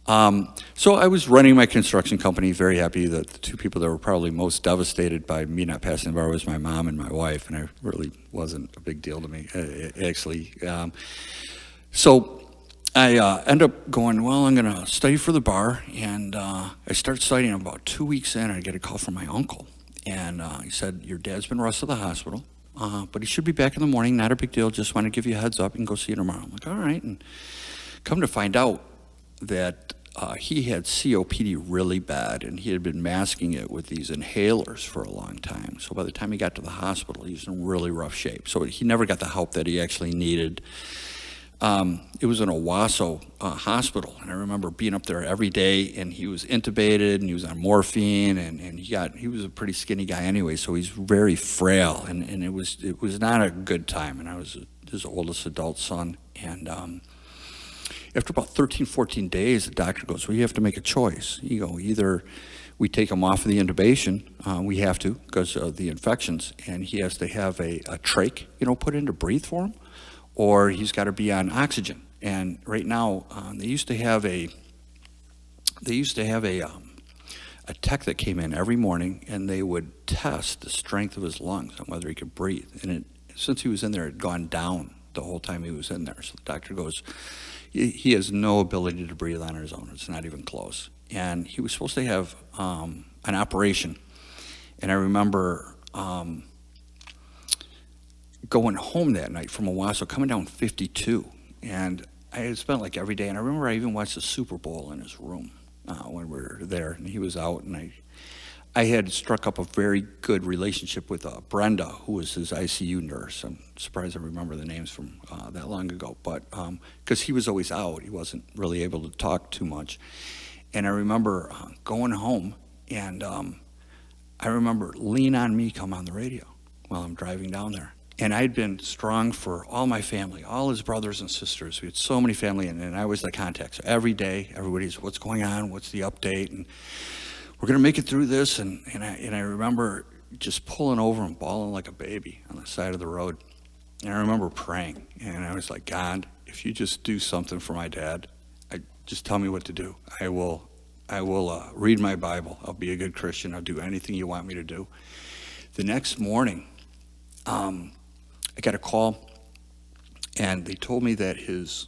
So I was running my construction company, very happy. That the 2 people that were probably most devastated by me not passing the bar was my mom and my wife, and it really wasn't a big deal to me, actually. So I end up going, well, I'm going to study for the bar, and I start studying. About 2 weeks in, I get a call from my uncle, and he said, your dad's been rushed to the hospital, but he should be back in the morning, not a big deal, just want to give you a heads up, you can go see you tomorrow. I'm like, all right, and come to find out that he had COPD really bad, and he had been masking it with these inhalers for a long time. So by the time he got to the hospital, he was in really rough shape. So he never got the help that he actually needed. It was in Owasso hospital, and I remember being up there every day, and he was intubated, and he was on morphine, and he was a pretty skinny guy anyway, so he's very frail, and it was not a good time. And I was his oldest adult son, and after about 13, 14 days, the doctor goes, well, you have to make a choice. You go, either we take him off of the intubation, we have to because of the infections, and he has to have a trach, put in to breathe for him, or he's got to be on oxygen. And right now, they used to have a tech that came in every morning, and they would test the strength of his lungs and whether he could breathe. And since he was in there, it had gone down the whole time he was in there. So the doctor goes, he has no ability to breathe on his own. It's not even close. And he was supposed to have an operation. And I remember going home that night from Owasso, coming down 52. And I had spent like every day. And I remember I even watched the Super Bowl in his room when we were there. And he was out. And I had struck up a very good relationship with Brenda, who was his ICU nurse. I'm surprised I remember the names from that long ago. But because he was always out, he wasn't really able to talk too much. And I remember going home, and I remember Lean On Me come on the radio while I'm driving down there. And I'd been strong for all my family, all his brothers and sisters. We had so many family, and I was the contact. So every day, everybody's, what's going on? What's the update? And we're going to make it through this. And I remember just pulling over and bawling like a baby on the side of the road. And I remember praying. And I was like, God, if you just do something for my dad, just tell me what to do. I will read my Bible. I'll be a good Christian. I'll do anything you want me to do. The next morning, I got a call, and they told me that his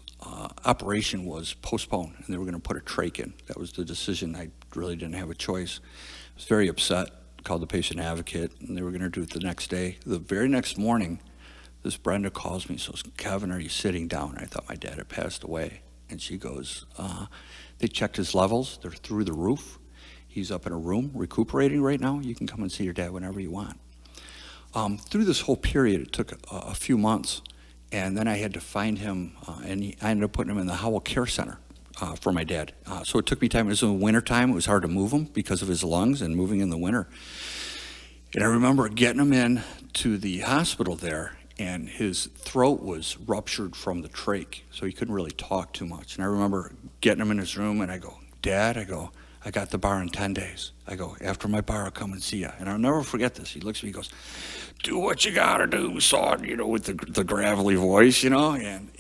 operation was postponed, and they were going to put a trach in. That was the decision. I really didn't have a choice. I was very upset, called the patient advocate, and they were going to do it the next day. The very next morning, this Brenda calls me and says, Kevin, are you sitting down? And I thought my dad had passed away. And she goes, they checked his levels. They're through the roof. He's up in a room recuperating right now. You can come and see your dad whenever you want. Through this whole period, it took a few months, and then I had to find him, and I ended up putting him in the Howell Care Center for my dad. So it took me time. It was in the winter time. It was hard to move him because of his lungs and moving in the winter. And I remember getting him in to the hospital there, and his throat was ruptured from the trach, so he couldn't really talk too much. And I remember getting him in his room, and I go, Dad, I got the bar in 10 days. I go, after my bar, I'll come and see you. And I'll never forget this. He looks at me, he goes, do what you gotta do, son, with the gravelly voice, and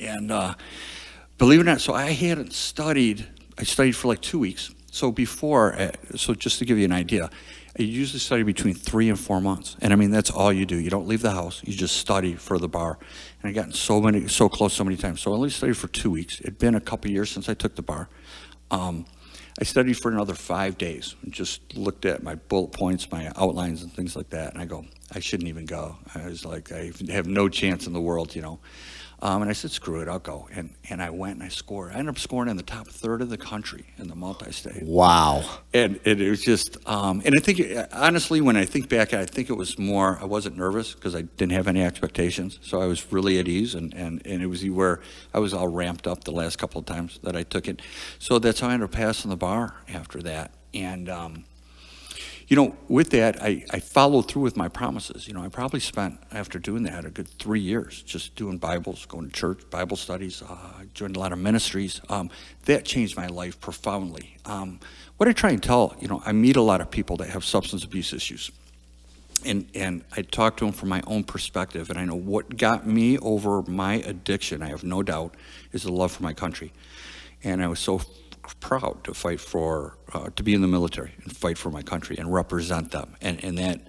believe it or not, so I hadn't studied. I studied for like 2 weeks. So so just to give you an idea, I usually study between 3 and 4 months. And I mean, that's all you do. You don't leave the house. You just study for the bar. And I gotten so close so many times. So I only studied for 2 weeks. It'd been a couple years since I took the bar. I studied for another 5 days and just looked at my bullet points, my outlines and things like that. And I go, I shouldn't even go. I was like, I have no chance in the world, And I said, screw it, I'll go. And I went and I scored. I ended up scoring in the top third of the country in the multi-state. Wow. And it was just, and I think, honestly, when I think back, I think it was more, I wasn't nervous because I didn't have any expectations. So I was really at ease, and it was where I was all ramped up the last couple of times that I took it. So that's how I ended up passing the bar after that. And, with that, I followed through with my promises. I probably spent, after doing that, a good 3 years just doing Bibles, going to church, Bible studies, joined a lot of ministries. That changed my life profoundly. What I try and tell, I meet a lot of people that have substance abuse issues. And I talk to them from my own perspective, and I know what got me over my addiction, I have no doubt, is the love for my country. And I was so proud to fight for, to be in the military and fight for my country and represent them. And that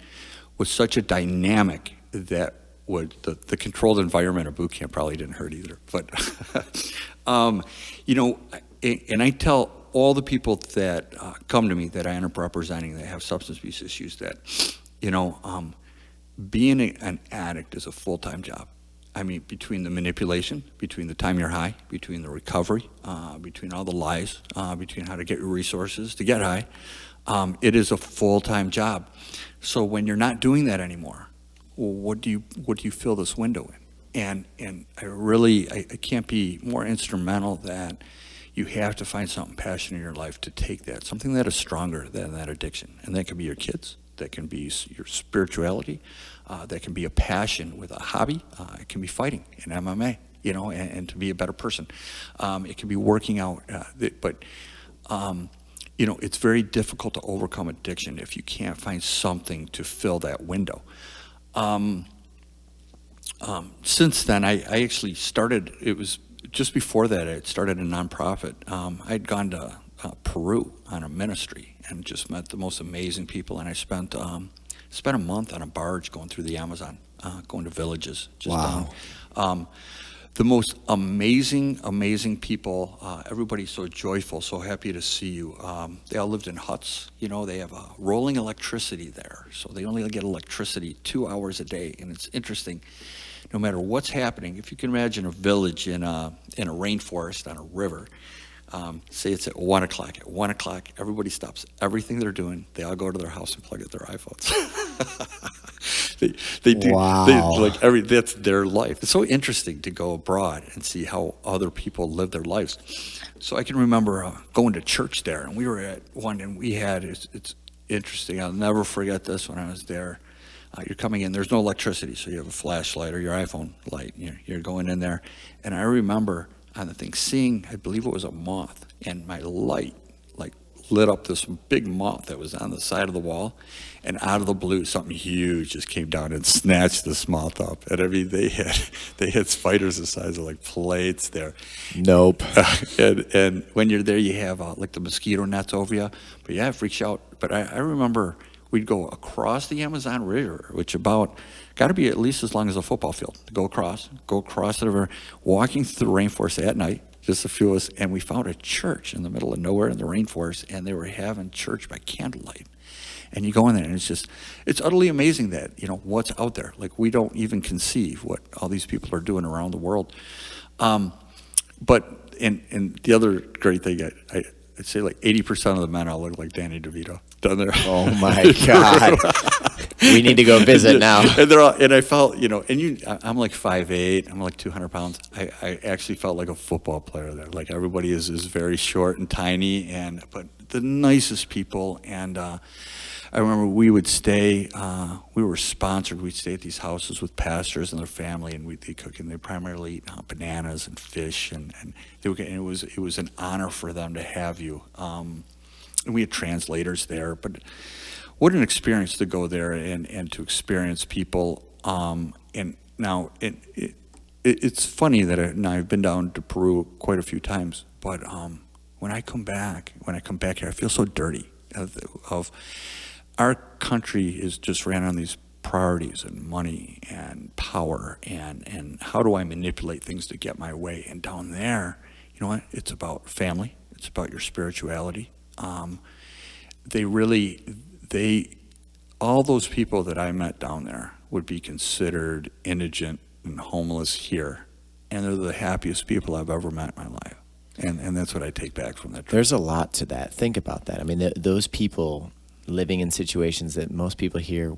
was such a dynamic that the controlled environment of boot camp probably didn't hurt either. But, and I tell all the people that come to me that I end up representing that have substance abuse issues that, being an addict is a full-time job. I mean, between the manipulation, between the time you're high, between the recovery, between all the lies, between how to get your resources to get high, it is a full-time job. So when you're not doing that anymore, well, what do you fill this window in? And I can't be more instrumental that you have to find something passionate in your life to take that, something that is stronger than that addiction. And that can be your kids, that can be your spirituality, that can be a passion with a hobby. It can be fighting in MMA, and to be a better person. It can be working out, but it's very difficult to overcome addiction if you can't find something to fill that window. Since then, I actually started, it was just before that, I had started a nonprofit. I'd gone to Peru on a ministry and just met the most amazing people, and I spent a month on a barge going through the Amazon, going to villages. Just wow. the most amazing people. Everybody's so joyful, so happy to see you. They all lived in huts. You know, they have rolling electricity there, so they only get electricity 2 hours a day. And it's interesting, no matter what's happening, if you can imagine a village in a rainforest on a river, say it's at 1 o'clock. At 1 o'clock, everybody stops everything they're doing. They all go to their house and plug in their iPhones. They do. Wow. That's their life. It's so interesting to go abroad and see how other people live their lives. So I can remember going to church there, and we were at one, and we had, it's interesting. I'll never forget this when I was there. You're coming in, there's no electricity, so you have a flashlight or your iPhone light. You're going in there. And I remember on the thing seeing, I believe it was a moth, and my light lit up this big moth that was on the side of the wall, and out of the blue, something huge just came down and snatched this moth up. And I mean, they had spiders the size of like plates there. Nope. And when you're there, you have like the mosquito nets over you. But yeah, it freaks you out. But I remember we'd go across the Amazon River, which got to be at least as long as a football field. Go across the river, walking through the rainforest at night, just a few of us, and we found a church in the middle of nowhere in the rainforest, and they were having church by candlelight. And you go in there, and it's utterly amazing that, what's out there. Like, we don't even conceive what all these people are doing around the world. But the other great thing, I'd say like 80% of the men all look like Danny DeVito down there. Oh my God. We need to go visit now. And I felt, I'm like 5'8", I'm like 200 pounds. I actually felt like a football player there. Like, everybody is very short and tiny, but the nicest people. And I remember we would stay, we were sponsored, we'd stay at these houses with pastors and their family, and they cook, and they primarily eat bananas and fish, and it was an honor for them to have you. And we had translators there, but what an experience to go there and to experience people. And now it's funny that I've been down to Peru quite a few times, but when I come back here, I feel so dirty. Of our country is just ran on these priorities and money and power and how do I manipulate things to get my way. And down there, you know what? It's about family. It's about your spirituality. All those people that I met down there would be considered indigent and homeless here, and they're the happiest people I've ever met in my life. And that's what I take back from that trip. There's a lot to that. Think about that. I mean, those people living in situations that most people here,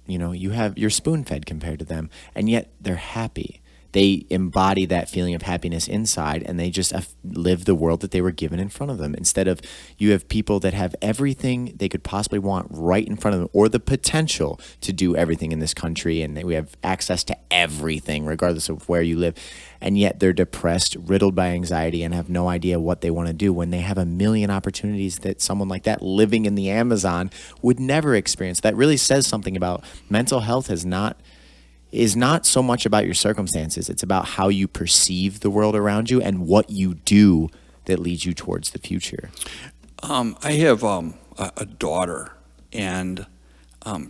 you're spoon-fed compared to them, and yet they're happy. They embody that feeling of happiness inside, and they just live the world that they were given in front of them. Instead of, you have people that have everything they could possibly want right in front of them, or the potential to do everything in this country, and we have access to everything regardless of where you live, and yet they're depressed, riddled by anxiety, and have no idea what they want to do when they have a million opportunities that someone like that living in the Amazon would never experience. That really says something about mental health is not so much about your circumstances. It's about how you perceive the world around you and what you do that leads you towards the future. I have a daughter, and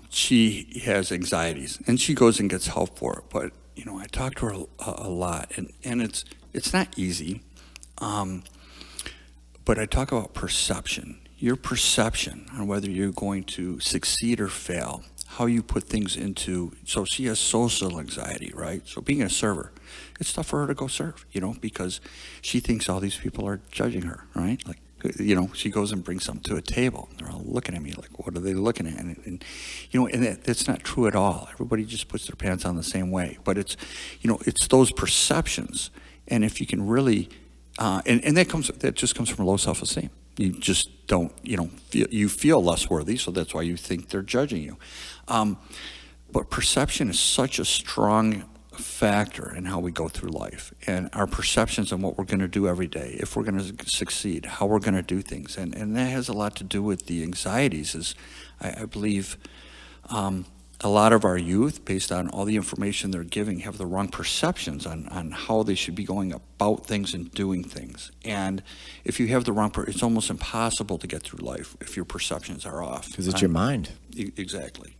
she has anxieties, and she goes and gets help for it. But I talk to her a lot, and it's not easy. But I talk about perception. Your perception on whether you're going to succeed or fail. How you put things into, so she has social anxiety, right? So being a server, it's tough for her to go serve, because she thinks all these people are judging her, right? Like, she goes and brings something to a table. They're all looking at me like, what are they looking at? And that's not true at all. Everybody just puts their pants on the same way. But it's, it's those perceptions. And if you can really, and that just comes from low self-esteem. You just you feel less worthy, so that's why you think they're judging you. But perception is such a strong factor in how we go through life, and our perceptions on what we're going to do every day, if we're going to succeed, how we're going to do things. And that has a lot to do with the anxieties. I believe a lot of our youth, based on all the information they're giving, have the wrong perceptions on how they should be going about things and doing things. And if you have the wrong, it's almost impossible to get through life if your perceptions are off. Because it's your mind. Exactly.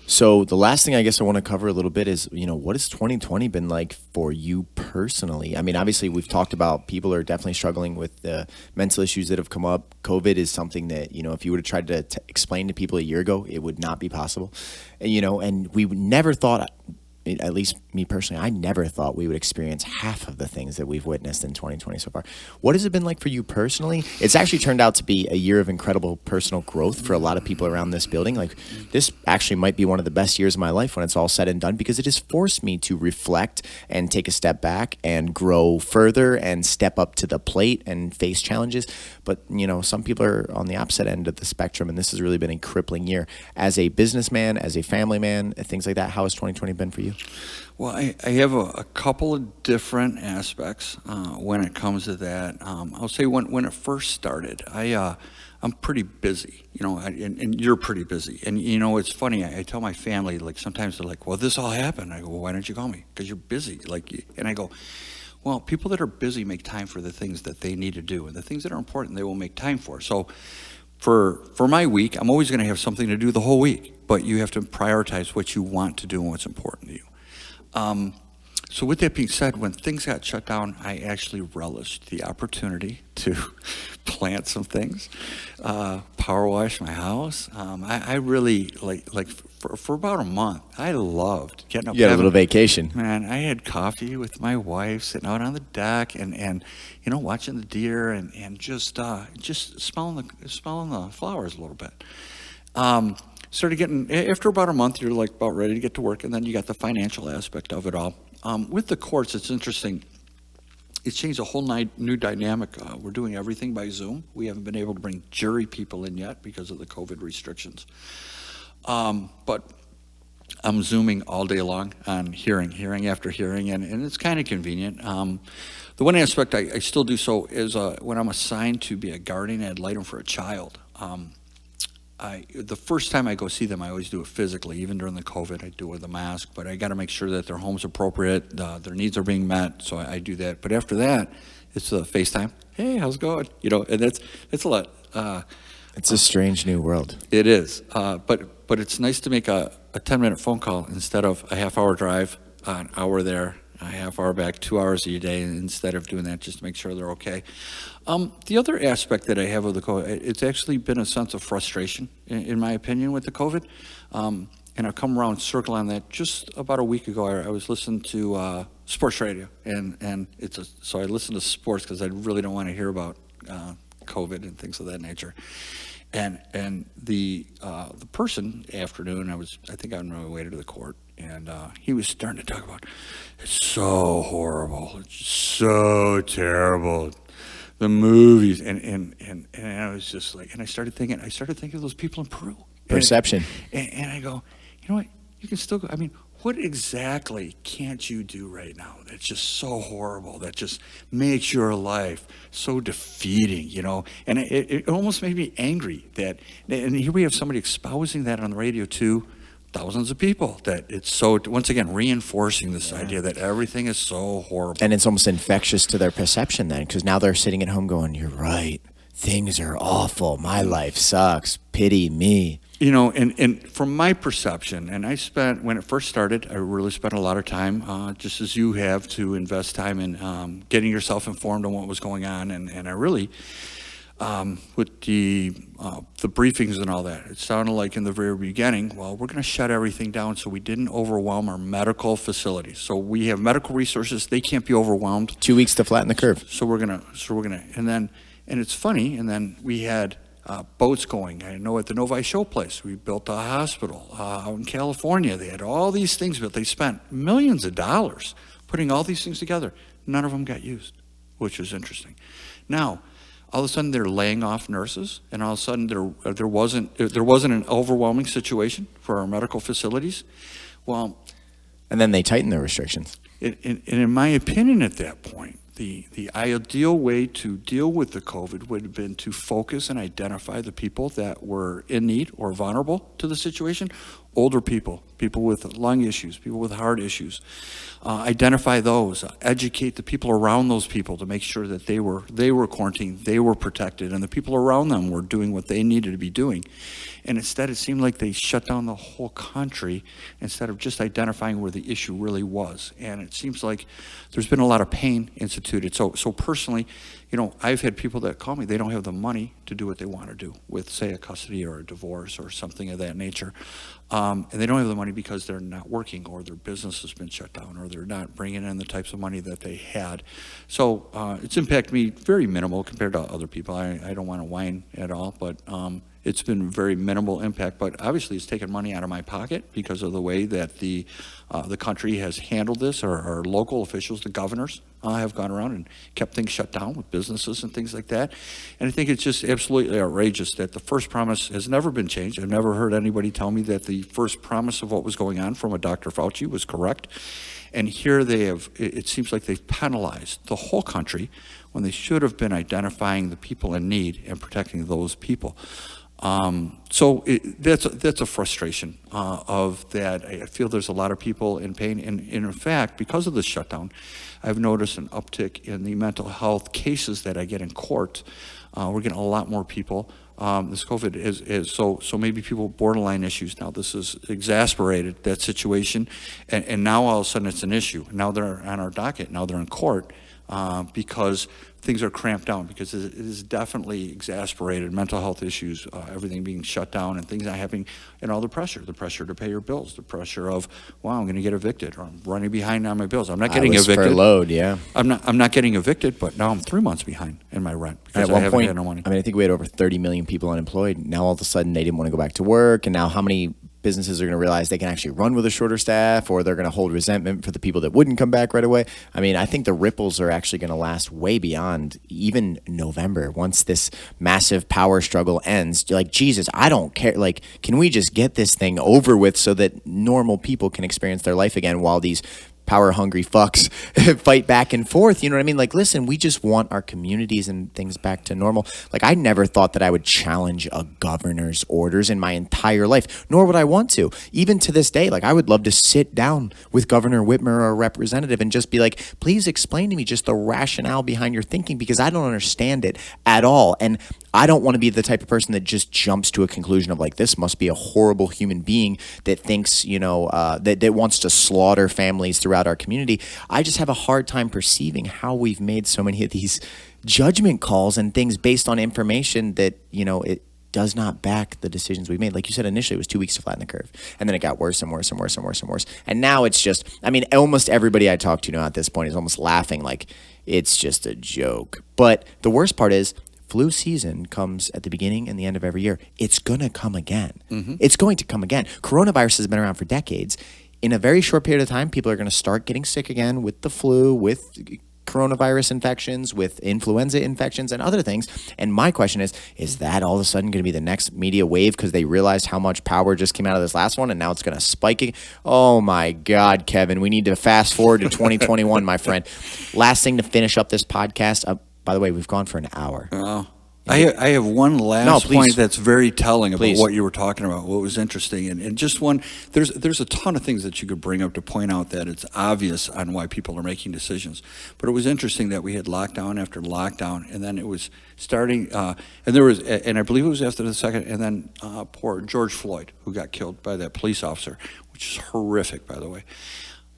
So the last thing I guess I want to cover a little bit is, what has 2020 been like for you personally? I mean, obviously, we've talked about people are definitely struggling with the mental issues that have come up. COVID is something that, if you would have tried to explain to people a year ago, it would not be possible. And we never thought, at least me personally, I never thought we would experience half of the things that we've witnessed in 2020 so far. What has it been like for you personally? It's actually turned out to be a year of incredible personal growth for a lot of people around this building. Like, this actually might be one of the best years of my life when it's all said and done, because it has forced me to reflect and take a step back and grow further and step up to the plate and face challenges. But, some people are on the opposite end of the spectrum, and this has really been a crippling year. As a businessman, as a family man, things like that, how has 2020 been for you? Well, I have a couple of different aspects when it comes to that. I'll say when it first started, I'm pretty busy, and you're pretty busy. And, it's funny, I tell my family, like, sometimes they're like, well, this all happened. I go, well, why don't you call me? Because you're busy. And I go, well, people that are busy make time for the things that they need to do. And the things that are important, they will make time for. So for my week, I'm always going to have something to do the whole week. But you have to prioritize what you want to do and what's important to you. So with that being said, when things got shut down, I actually relished the opportunity to plant some things, power wash my house. I really, for about a month, I loved getting up. You had a little vacation. Man, I had coffee with my wife, sitting out on the deck and watching the deer and just smelling the flowers a little bit. Started getting, after about a month, you're like about ready to get to work, and then you got the financial aspect of it all. With the courts, it's interesting. It's changed a whole new dynamic. We're doing everything by Zoom. We haven't been able to bring jury people in yet because of the COVID restrictions. But I'm Zooming all day long on hearing after hearing, and it's kind of convenient. The one aspect I still do so is when I'm assigned to be a guardian ad litem for a child. The first time I go see them, I always do it physically. Even during the COVID, I do it with a mask, but I got to make sure that their home's appropriate, their needs are being met, so I do that. But after that, it's FaceTime. Hey, how's it going? And it's a lot. It's a strange new world. It is, but it's nice to make a 10-minute phone call instead of a half-hour drive, an hour there, a half hour back, 2 hours a day, instead of doing that, just to make sure they're okay. The other aspect that I have of the COVID, it's actually been a sense of frustration, in my opinion, with the COVID. And I'll come around circle on that. Just about a week ago, I was listening to sports radio, and so I listen to sports because I really don't want to hear about COVID and things of that nature. And the person afternoon, I think I was on my way to the court, and he was starting to talk about, it's so horrible, it's so terrible, the movies, and I was just like, and I started thinking of those people in Peru. Perception. And I go, you know what, you can still go, I mean, what exactly can't you do right now that's just so horrible, that just makes your life so defeating, And it almost made me angry and here we have somebody espousing that on the radio to thousands of people, that it's so, once again, reinforcing this idea that everything is so horrible. And it's almost infectious to their perception then, because now they're sitting at home going, you're right, things are awful, my life sucks, pity me. And from my perception, and when it first started, I really spent a lot of time, just as you have, to invest time in getting yourself informed on what was going on. And I really, with the briefings and all that, it sounded like in the very beginning, well, we're going to shut everything down so we didn't overwhelm our medical facilities. So we have medical resources, they can't be overwhelmed. 2 weeks to flatten the curve. So we're going to, and it's funny, and then we had boats going. I know at the Novi Show place, we built a hospital out in California. They had all these things, but they spent millions of dollars putting all these things together. None of them got used, which was interesting. Now, all of a sudden, they're laying off nurses, and all of a sudden, there wasn't an overwhelming situation for our medical facilities. Well, and then they tighten their restrictions. And in my opinion, at that point, the ideal way to deal with the COVID would have been to focus and identify the people that were in need or vulnerable to the situation. Older people, people with lung issues, people with heart issues. Identify those, educate the people around those people to make sure that they were quarantined, they were protected, and the people around them were doing what they needed to be doing. And instead, it seemed like they shut down the whole country instead of just identifying where the issue really was. And it seems like there's been a lot of pain instituted. So personally, I've had people that call me, they don't have the money to do what they want to do with, say, a custody or a divorce or something of that nature. And they don't have the money because they're not working, or their business has been shut down, or they're not bringing in the types of money that they had. So it's impacted me very minimal compared to other people. I don't want to whine at all, but it's been very minimal impact. But obviously it's taken money out of my pocket because of the way that the country has handled this. Our local officials, the governors, have gone around and kept things shut down with businesses and things like that. And I think it's just absolutely outrageous that the first promise has never been changed. I've never heard anybody tell me that the first promise of what was going on from a Dr. Fauci was correct. And here it seems like they've penalized the whole country when they should have been identifying the people in need and protecting those people. So that's a frustration of that. I feel there's a lot of people in pain, and in fact, because of the shutdown, I've noticed an uptick in the mental health cases that I get in court. We're getting a lot more people. This COVID is so maybe people with borderline issues now. This has exasperated that situation, and now all of a sudden it's an issue. Now they're on our docket. Now they're in court because things are cramped down, because it is definitely exasperated mental health issues, everything being shut down and things not happening, and all the pressure to pay your bills, the pressure of, wow, I'm going to get evicted, or I'm running behind on my bills. I'm not getting evicted. Furloughed, yeah. I'm not getting evicted, but now I'm 3 months behind in my rent because I haven't had no money. I think we had over 30 million people unemployed. Now all of a sudden they didn't want to go back to work, and now how many businesses are going to realize they can actually run with a shorter staff, or they're going to hold resentment for the people that wouldn't come back right away. I think the ripples are actually going to last way beyond even November. Once this massive power struggle ends, you're like, Jesus, I don't care. Like, can we just get this thing over with so that normal people can experience their life again while these power-hungry fucks fight back and forth? You know what I mean? Like, listen, we just want our communities and things back to normal. Like, I never thought that I would challenge a governor's orders in my entire life, nor would I want to. Even to this day, like, I would love to sit down with Governor Whitmer or a representative and just be like, please explain to me just the rationale behind your thinking, because I don't understand it at all. And I don't want to be the type of person that just jumps to a conclusion of like, this must be a horrible human being that thinks, that wants to slaughter families throughout our community. I just have a hard time perceiving how we've made so many of these judgment calls and things based on information that, it does not back the decisions we made. Like you said, initially it was 2 weeks to flatten the curve, and then it got worse and worse and worse and worse and worse. And now it's just, almost everybody I talk to now at this point is almost laughing like it's just a joke. But the worst part is, flu season comes at the beginning and the end of every year. It's going to come again. Mm-hmm. It's going to come again. Coronavirus has been around for decades. In a very short period of time, people are going to start getting sick again with the flu, with coronavirus infections, with influenza infections and other things. And my question is that all of a sudden going to be the next media wave because they realized how much power just came out of this last one and now it's going to spike? Oh my God, Kevin, we need to fast forward to 2021, my friend. Last thing to finish up this podcast. By the way, we've gone for an hour. I have one last point that's very telling about what you were talking about, what was interesting. And just one, there's a ton of things that you could bring up to point out that it's obvious on why people are making decisions. But it was interesting that we had lockdown after lockdown, and then it was starting, and I believe it was after the second, and then poor George Floyd, who got killed by that police officer, which is horrific, by the way.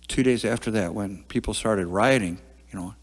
2 days after that, when people started rioting,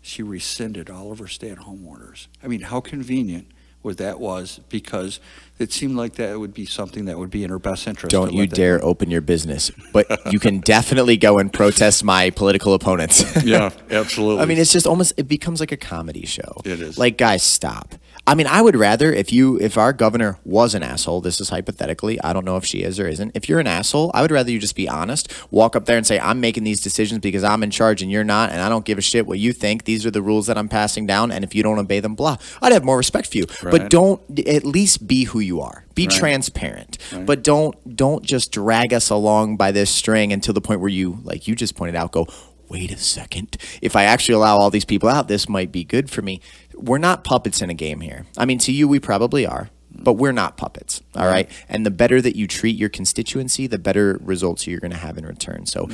she rescinded all of her stay-at-home orders. How convenient that was, because it seemed like that would be something that would be in her best interest. Don't you dare open your business. But you can definitely go and protest my political opponents. Yeah, absolutely. It's just almost, it becomes like a comedy show. It is. Like, guys, stop. I would rather, if our governor was an asshole, this is hypothetically, I don't know if she is or isn't. If you're an asshole, I would rather you just be honest, walk up there and say, I'm making these decisions because I'm in charge and you're not, and I don't give a shit what you think. These are the rules that I'm passing down, and if you don't obey them, blah. I'd have more respect for you. Right. But don't, at least be who you are. Be transparent. Right. But don't just drag us along by this string until the point where you, like you just pointed out, go, wait a second. If I actually allow all these people out, this might be good for me. We're not puppets in a game here. To you, we probably are. but we're not puppets, all right? And the better that you treat your constituency, the better results you're going to have in return. So,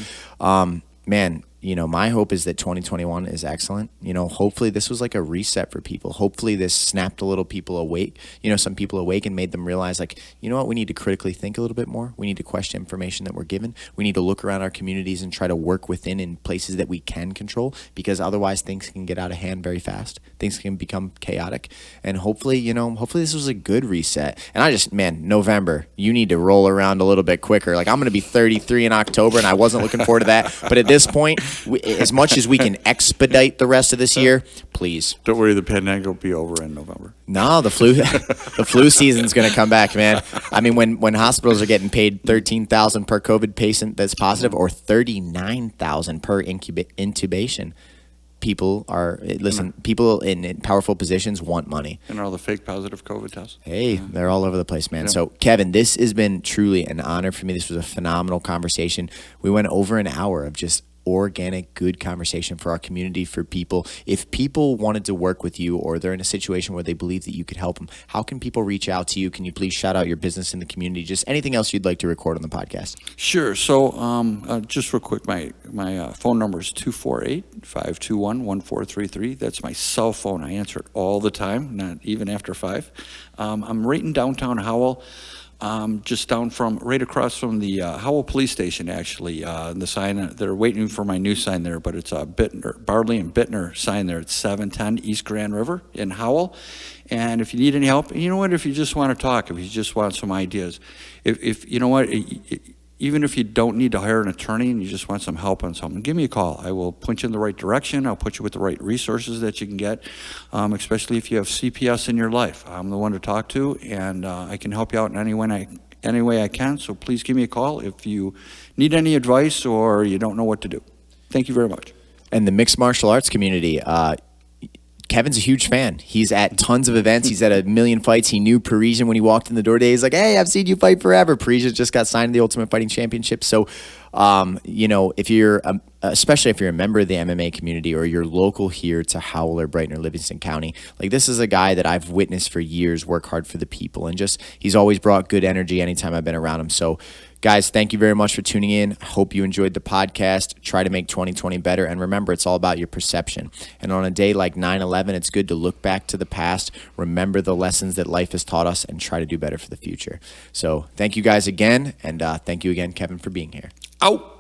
man, you know, my hope is that 2021 is excellent. You know, hopefully this was like a reset for people. Hopefully this snapped a little people awake, you know, some people awake and made them realize, like, you know what, we need to critically think a little bit more. We need to question information that we're given. We need to look around our communities and try to work within in places that we can control, because otherwise things can get out of hand very fast. Things can become chaotic. And hopefully, you know, hopefully this was a good reset. And I just, man, November, you need to roll around a little bit quicker. Like, I'm going to be 33 in October, and I wasn't looking forward to that. But at this point, as much as we can expedite the rest of this year, please. Don't worry, the pandemic will be over in November. No, the flu season's going to come back, man. I mean, when hospitals are getting paid $13,000 per COVID patient that's positive, or $39,000 per intubation, people in powerful positions want money. And all the fake positive COVID tests. Hey, they're all over the place, man. So, Kevin, this has been truly an honor for me. This was a phenomenal conversation. We went over an hour of just organic, good conversation for our community, for people. If people wanted to work with you, or they're in a situation where they believe that you could help them, how can people reach out to you? Can you please shout out your business in the community? Just anything else you'd like to record on the podcast? Sure. So just real quick, my phone number is 248-521-1433. That's my cell phone. I answer it all the time, not even after 5. I'm right in downtown Howell. Just right across from the Howell Police Station, actually. The sign, they're waiting for my new sign there, but it's a Barley and Bittner sign there. It's 710 East Grand River in Howell. And if you need any help, you know what, if you just want to talk, if you just want some ideas, if you know what, even if you don't need to hire an attorney and you just want some help on something, give me a call. I will point you in the right direction. I'll put you with the right resources that you can get, especially if you have CPS in your life. I'm the one to talk to, and I can help you out in any way I can. So please give me a call if you need any advice or you don't know what to do. Thank you very much. And the mixed martial arts community, Kevin's a huge fan. He's at tons of events. He's at a million fights. He knew Parisian when he walked in the door today. He's like, hey, I've seen you fight forever. Parisian just got signed to the Ultimate Fighting Championship. So, you know, if you're, especially if you're a member of the MMA community, or you're local here to Howell or Brighton or Livingston County, like, this is a guy that I've witnessed for years work hard for the people. And just, he's always brought good energy anytime I've been around him. So, guys, thank you very much for tuning in. I hope you enjoyed the podcast. Try to make 2020 better. And remember, it's all about your perception. And on a day like 9/11, it's good to look back to the past, remember the lessons that life has taught us, and try to do better for the future. So thank you guys again. And thank you again, Kevin, for being here. Out.